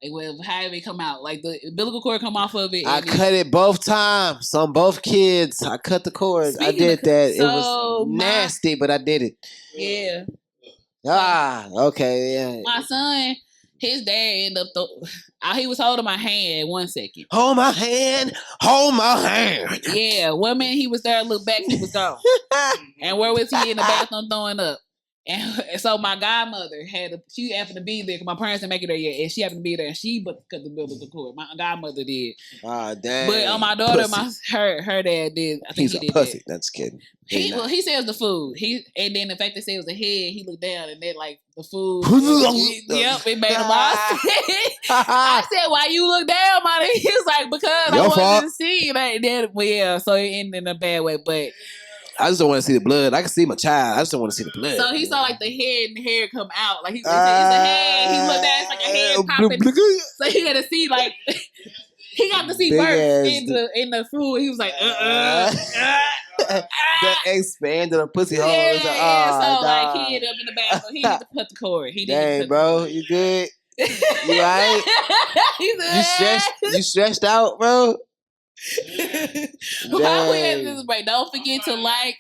Like, however it come out, like the umbilical cord come off of it. I cut it both times on both kids. I cut the cord. I did that. It was nasty, but I did it. Yeah. Okay, yeah. My son, his dad ended up he was holding my hand 1 second. Hold my hand. Hold my hand. Yeah. 1 minute he was there, look back, he was gone. And where was he? In the bathroom throwing up. And so my godmother she happened to be there because my parents didn't make it there yet, and she happened to be there, and she cut the umbilical cord. My godmother did. Ah, dang. But on my daughter, her dad did. I think he's he a did pussy. that. That's kidding. He says the food. And then the fact that it was a head, he looked down and then like the food. Yep, it made him all sick. I said, "Why you look down, man?" He was like, "Because I wanted to see." And then, yeah, so it ended in a bad way, but. I just don't want to see the blood. I can see my child. I just don't want to see the blood. So he saw like the head and the hair come out. Like he said, it's a head. He looked at it's like a head popping. So he had to see like he got to see Big birth in the food. He was like, The expanded a pussy hole. Yeah, like, so like he ended up in the bathroom. He had to cut the cord. He didn't. Dang, bro, you good? You alright? You stretched out, bro? While we at this break, don't forget to like,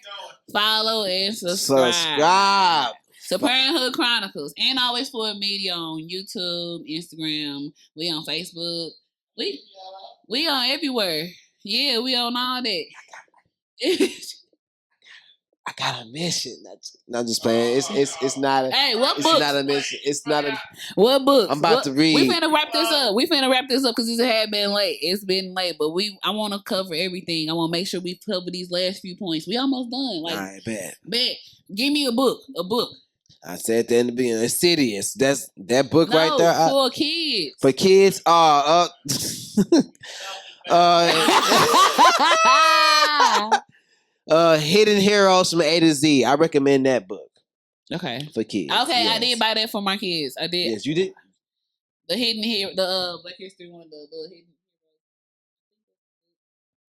follow, and subscribe. So Parenthood Chronicles and Always Forward Media on YouTube, Instagram. We on Facebook. We on everywhere. Yeah, we on all that. I got a mission. I'm just playing. It's not a. Hey, what it's book? It's not a mission. It's not a. What book? I'm about to read. We finna wrap this up. Because it had been late. It's been late, but I want to cover everything. I want to make sure we cover these last few points. We almost done. Like, all right, bet. Give me a book. I said at the end of the beginning, Insidious. That's that book right there. For kids. For kids, Hidden Heroes from A to Z. I recommend that book. Okay. For kids. Okay, yes. I did buy that for my kids. I did. Yes, you did. The Hidden Hero, the Black History one, the Hidden.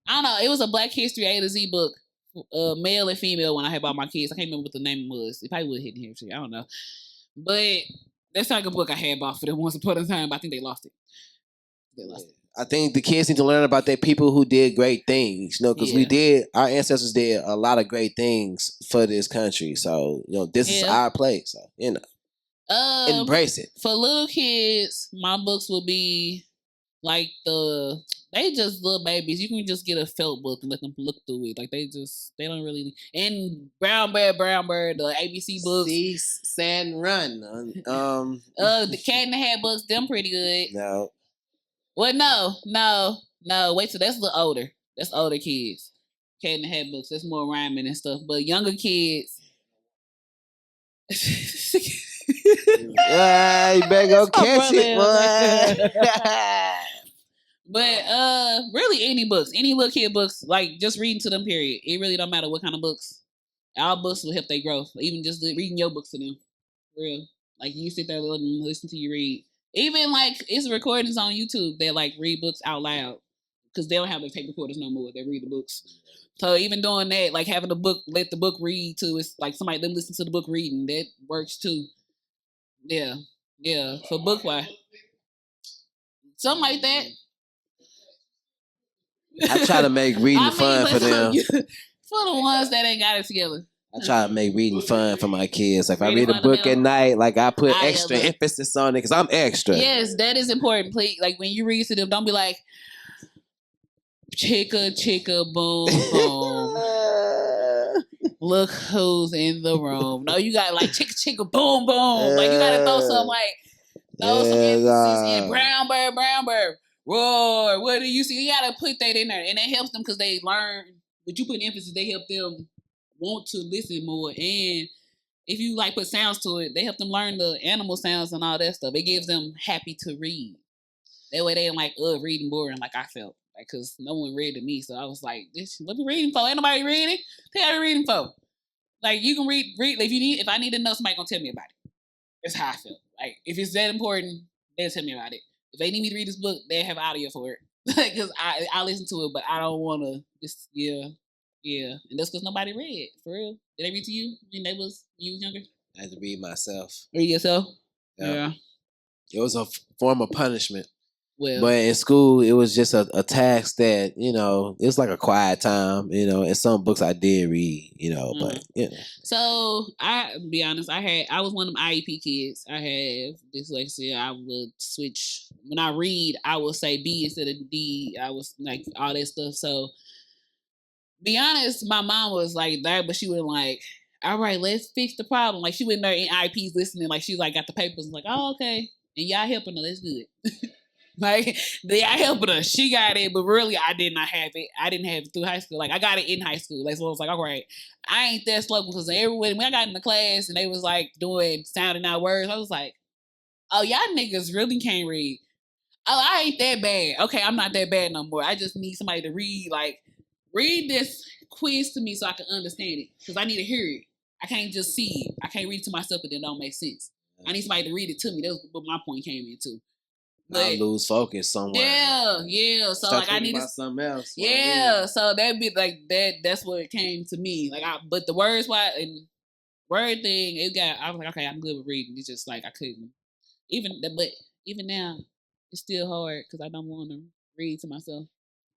I don't know. It was a Black History A to Z book, male and female. When I had bought my kids, I can't remember what the name was. It probably was Hidden History. I don't know, but that's like a book I had bought for them once upon a time. But I think they lost it. I think the kids need to learn about their people who did great things, because our ancestors did a lot of great things for this country. So, this is our place. So, embrace it. For little kids, my books will be like they just little babies. You can just get a felt book and let them look through it. Like they don't really. And Brown Bear, the ABC books. See, Sand Run. The Cat in the Hat books, them pretty good. No. Well, no. Wait till that's a little older. That's older kids. Cat in the Hat books. That's more rhyming and stuff. But younger kids. You better go catch it, boy. But really any books, any little kid books, like just reading to them. Period. It really don't matter what kind of books. All books will help their growth. Even just reading your books to them, for real. Like you sit there and listen to you read. Even like it's recordings on YouTube that like read books out loud because they don't have the tape recorders no more. They read the books. So even doing that, like having the book, let the book read too. It's like somebody them listen to the book reading. That works too. Yeah, yeah. For book wise, something like that. I try to make reading fun for them. For the ones that ain't got it together. I try to make reading fun for my kids. Like if I read Reading a fun to book them. at night, like I put I extra love it. emphasis on it because I'm extra. Yes, that is important. Please, like when you read to them, don't be like chicka chicka boom boom. Look who's in the room. No, you got like chicka chicka boom boom. Like you gotta throw some some emphasis in brown bird. Roar. What do you see? You gotta put that in there, and it helps them because they learn. But you put emphasis, they help them want to listen more. And if you like put sounds to it, they help them learn the animal sounds and all that stuff. It gives them happy to read. That way they ain't like reading boring like I felt. Like cause no one read to me. So I was like, what we reading for? Ain't nobody reading? Tell me reading for. Like you can read if I need to know, somebody gonna tell me about it. That's how I feel. Like if it's that important, they'll tell me about it. If they need me to read this book, they have audio for it. Because I listen to it, but I don't want to just, yeah. And that's because nobody read, for real. Did they read to you when you was younger? I had to read myself. Read yourself? Yeah. It was a form of punishment. Well, but in school, it was just a task that, it's like a quiet time, and some books I did read, but, So, I'll be honest, I was one of them IEP kids. I have dyslexia. I would switch. When I read, I would say B instead of D. I was like, all that stuff. So, be honest, my mom was like that, but she was like, all right, let's fix the problem. Like, she went there in IEPs listening. Like, she like got the papers and like, oh, okay. And y'all helping her. That's good. Like, I helped her. She got it, but really, I did not have it. I didn't have it through high school. Like, I got it in high school. Like, so I was like, all right, I ain't that slow because when I got in the class and they was like doing sounding out words, I was like, oh, y'all niggas really can't read. Oh, I ain't that bad. Okay, I'm not that bad no more. I just need somebody to read this quiz to me so I can understand it because I need to hear it. I can't just see it. I can't read it to myself and it don't make sense. I need somebody to read it to me. That's what my point came into. I lose focus somewhere. Yeah. So like I need something else. Yeah. So that'd be like that. That's what it came to me. Like but the words and word thing, I was like, okay, I'm good with reading. It's just like I couldn't but even now, it's still hard because I don't want to read to myself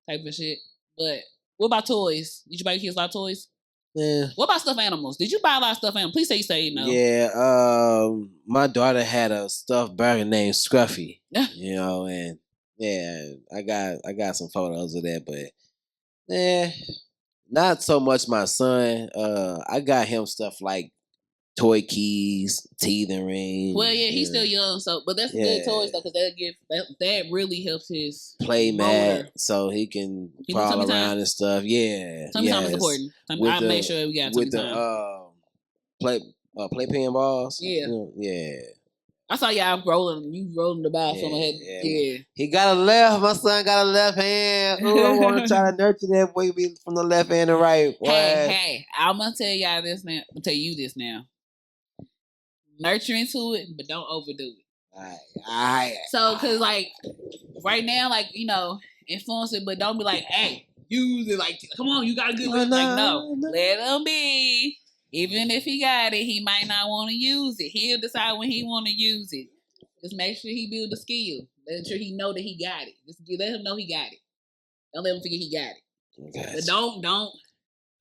type of shit. But what about toys? Did you buy your kids a lot of toys? Yeah. What about stuffed animals? Did you buy a lot of stuffed animals? Please say no. Yeah. My daughter had a stuffed burger named Scruffy. And yeah, I got some photos of that, but not so much my son. I got him stuff like toy keys, teething rings. Well, yeah, he's still young, but that's good toys though, because that really helps his play mat so he can crawl around and stuff. Yeah, sometimes it's important. I make sure we got with the playpen balls. Yeah, yeah. I saw y'all rolling the ball from my head. Yeah. He got a left. My son got a left hand. Ooh, I want to try to nurture that boy from the left hand to right. Boy. Hey, I'm gonna tell y'all this now. I'm gonna tell you this now. Nurture into it, but don't overdo it. All right. So, cause like right now, like influence it, but don't be like, hey, use it. Like, come on, you got a good one. Like, no, let him be. Even if he got it, he might not want to use it. He'll decide when he want to use it. Just make sure he build the skill. Make sure he know that he got it. Just let him know he got it. Don't let him forget he got it. Okay. But don't.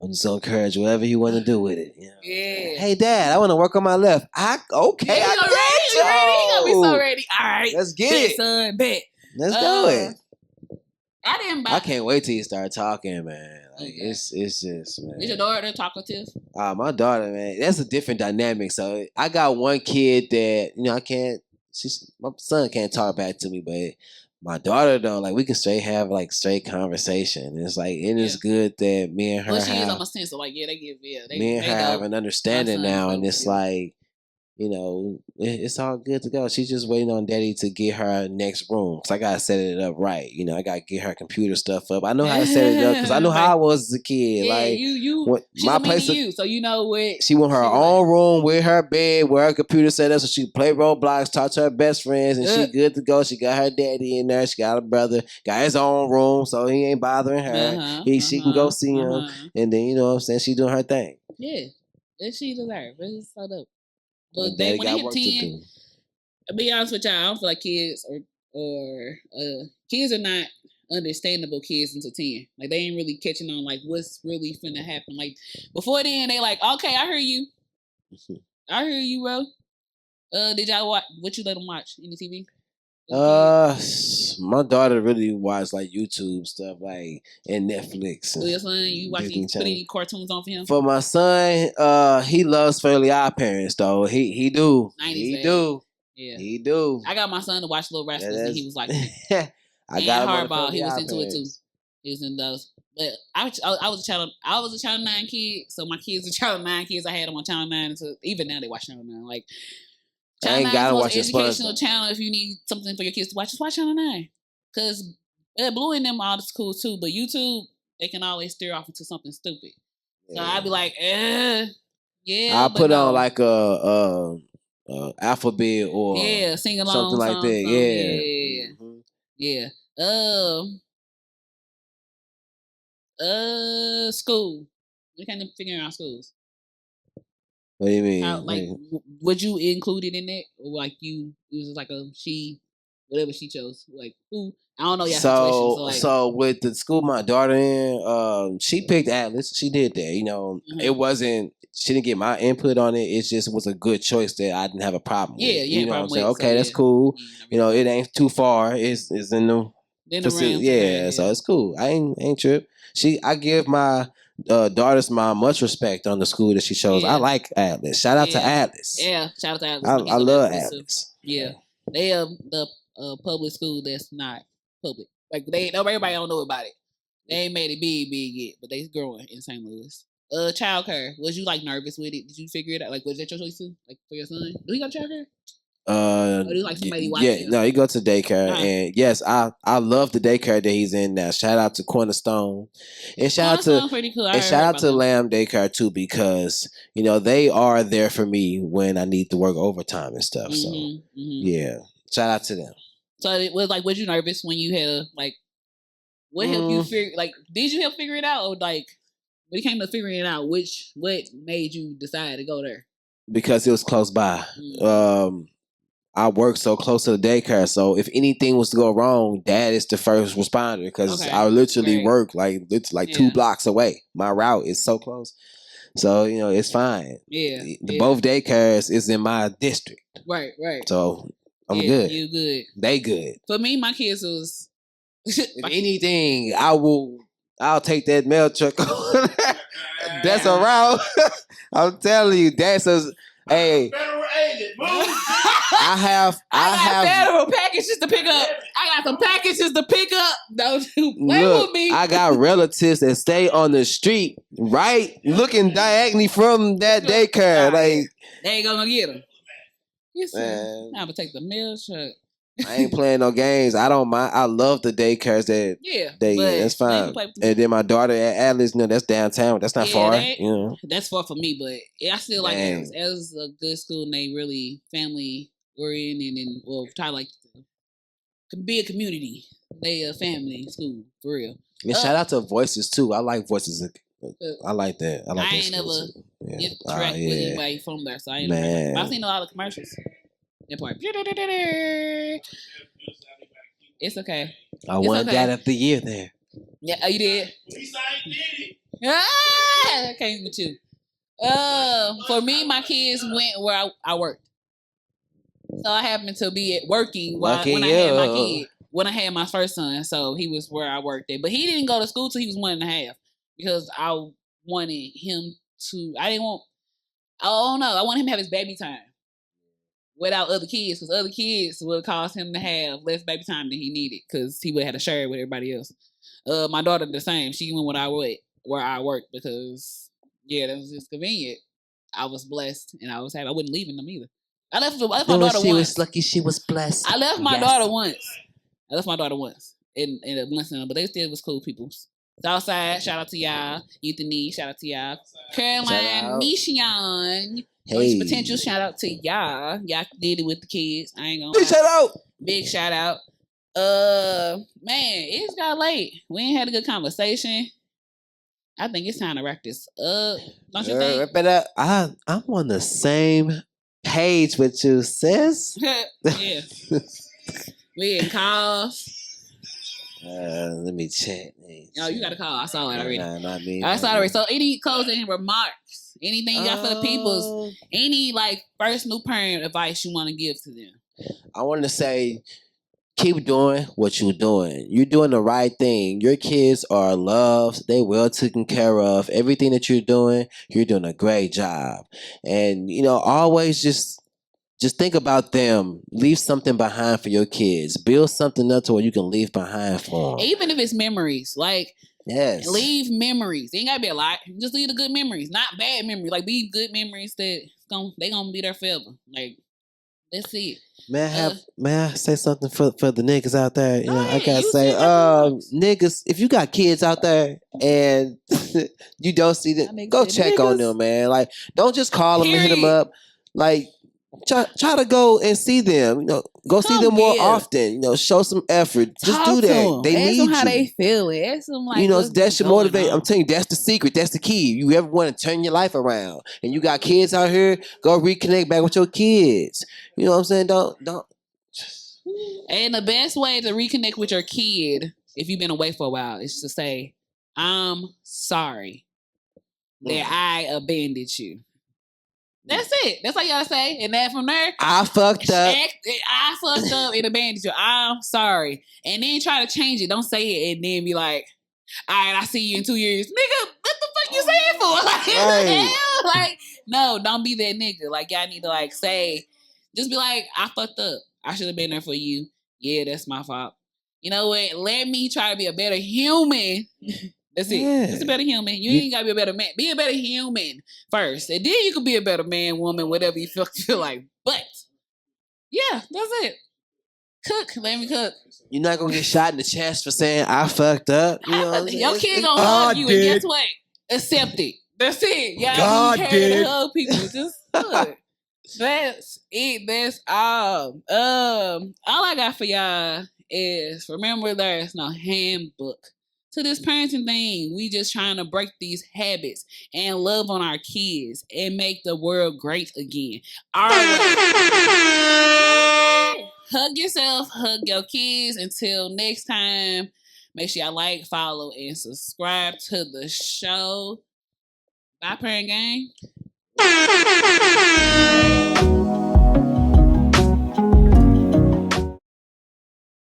I'm just gonna encourage whatever you want to do with it. Yeah. Hey, Dad, I want to work on my left. Okay, yeah, he gonna be so ready. All right, let's get it, son. Bet. Let's do it. I didn't buy. I can't wait till you start talking, man. Like okay. it's just, man. Is your daughter talkative? My daughter, man, that's a different dynamic. So I got one kid that I can't. My son can't talk back to me, but my daughter though, like we can have straight conversation. It's like it is good that me and her. Well, she is on a sense, so like they give me and her have an understanding now, and it's like it's all good to go. She's just waiting on daddy to get her next room. Cause I gotta set it up right. I gotta get her computer stuff up. I know how to set it up because I know how I was as a kid. Yeah, like she's my place to you, so you know what. She want her own room with her bed, where her computer set up, so she can play Roblox, talk to her best friends, and she good to go. She got her daddy in there. She got her brother, got his own room, so he ain't bothering her. She can go see him, and then you know what I'm saying. She doing her thing. Yeah, that she deserves. It's so dope. But when they they hit 10, to be honest with y'all, I don't feel like kids or kids are not understandable kids until 10. Like they ain't really catching on like what's really finna happen. Like before then, they like, okay, I hear you. I hear you, bro. Did y'all watch what you let them watch? Any TV? My daughter really watch like YouTube stuff, like and Netflix. So your son, you watch put any cartoons on for him? For my son, he loves Fairly Odd Parents though. He do. Yeah, he do. I got my son to watch Little Rascals, and he was like, I got Hardball. He was into it too. He was in those. But I was a Channel 9 kid, so my kids are Channel 9 kids. I had them on Channel 9, and so even now they watch Channel 9. Like Channel 9 is the most educational channel. If you need something for your kids to watch, just watch Channel 9. Because Blue and them all is cool too, but YouTube, they can always steer off into something stupid. So I'd be like, yeah. I'll put on like a alphabet or sing along something like that. Yeah. School. We can't figure out schools. What do you mean? Would you include it in that, or like it was like a she, whatever she chose, like who? I don't know your situation. So with the school my daughter in, she picked Atlas. She did that. It wasn't. She didn't get my input on it. It just was a good choice that I didn't have a problem with. You know what I'm saying? Okay, that's cool. It ain't too far. It's in the facility. Yeah, so it's cool. I ain't trip. I give my daughters my much respect on the school that she chose. I like Atlas. Shout out to Atlas. Yeah, shout out to Atlas. I love Atlas. Yeah, they the public school that's not public. Like everybody don't know about it. They ain't made it big yet, but they growing in St. Louis. Childcare. Was you like nervous with it? Did you figure it out? Like, was that your choice too? Like for your son? Do he go to childcare? Or do you like somebody watching? No, he go to daycare, and yes, I love the daycare that he's in now. Shout out to Cornerstone, and shout out to pretty cool. And shout out to Lamb Daycare too, because they are there for me when I need to work overtime and stuff. So yeah, shout out to them. So it was like, was you nervous when you had what helped you figure? Like, did you help figure it out, or like when it came to figuring it out, what made you decide to go there? Because it was close by. I work so close to the daycare, so if anything was to go wrong, Dad is the first responder because I literally work it's 2 blocks away. My route is so close, so it's fine. Yeah, both daycares is in my district. Right. So I'm good. You good? They good. For me, my kids was. If anything, I'll take that mail truck. That's a route. I'm telling you, that's a. Hey, federal agent, move. I have federal packages to pick up. I got some packages to pick up. Don't you play with me. I got relatives that stay on the street, right, looking diagonally from that daycare. Like they ain't gonna get them. Man, I'm gonna take the mail truck. I ain't playing no games. I don't mind. I love the daycares that that's fine. And then my daughter at Atlas, that's downtown. That's not far. That's far for me, but I still like Atlas. Atlas is a good school, and they really family oriented and try to be a community. They a family school for real. And shout out to Voices too. I like Voices. I like that. I ain't never interact with anybody from there, so I ain't never. I've seen a lot of commercials. That part. It's okay. I won Dad of the Year there. Yeah, oh, you did? I came with you. For me, my kids went where I worked. So I happened to be working when I had my kid. When I had my first son, so he was where I worked at. But he didn't go to school till he was 1.5 because I wanted him to. I don't know. I wanted him to have his baby time without other kids, because other kids would cause him to have less baby time than he needed, because he would have to share it with everybody else. My daughter the same. She went where I worked because that was just convenient. I was blessed, and I was happy. I wasn't leaving them either. I left my Then when daughter she once. was lucky, she was blessed. I left my Yes. daughter once. In a blessing, but they still was cool people. Southside, shout out to y'all. Euthany, shout out to y'all. Caroline, out. Mission, Hey. Potential, shout out to y'all. Y'all did it with the kids. I ain't gonna Big lie. shout out. Big shout out. Man, it's got late. We ain't had a good conversation. I think it's time to wrap this up. Don't you think? Wrap it up. I'm on the same page with you, sis. Yeah. We in calls. Let me check. Oh, you got a call. I saw it already. Nah, not me. I saw it already. So, any closing remarks? Anything you got for the peoples? Any first new parent advice you want to give to them? I want to say, keep doing what you're doing. You're doing the right thing. Your kids are loved. They well taken care of. Everything that you're doing a great job. And always just think about them. Leave something behind for your kids. Build something up to where you can leave behind for them. Even if it's memories, yes, leave memories. It ain't gotta be a lot. Just leave the good memories, not bad memories. Be good memories that they gonna be there forever. That's it. May I say something for the niggas out there? I gotta you say, say niggas, if you got kids out there and you don't see them, go check on them, man. Don't just call them and hit them up. Try to go and see them. Go see them more often. Show some effort. Just do that. They Ask need them how you. they feel. Ask them That should motivate. I'm telling you, that's the secret. That's the key. You ever want to turn your life around, and you got kids out here, go reconnect back with your kids. You know what I'm saying? Don't. And the best way to reconnect with your kid, if you've been away for a while, is to say, "I'm sorry that I abandoned you." That's it. That's all you gotta say. And then from there, I fucked up. I fucked up and abandoned you. I'm sorry. And then try to change it. Don't say it and then be like, all right, I see you in 2 years. Nigga, what the fuck you saying for? Right. No, don't be that nigga. Y'all need to say, just be like, I fucked up. I should have been there for you. Yeah, that's my fault. You know what? Let me try to be a better human. That's it. Yeah. Just a better human. You ain't gotta be a better man. Be a better human first. And then you can be a better man, woman, whatever you feel like. But yeah, that's it. Cook. Let me cook. You're not gonna get shot in the chest for saying I fucked up. Your kid gonna hug you, and guess what? Accept it. That's it. Y'all God be did. to hug people. Just look. That's it. That's all. All I got for y'all is remember there's no handbook to this parenting thing. We just trying to break these habits and love on our kids and make the world great again. All right. Hug yourself, hug your kids. Until next time, make sure y'all follow, and subscribe to the show. Bye, Parent Gang.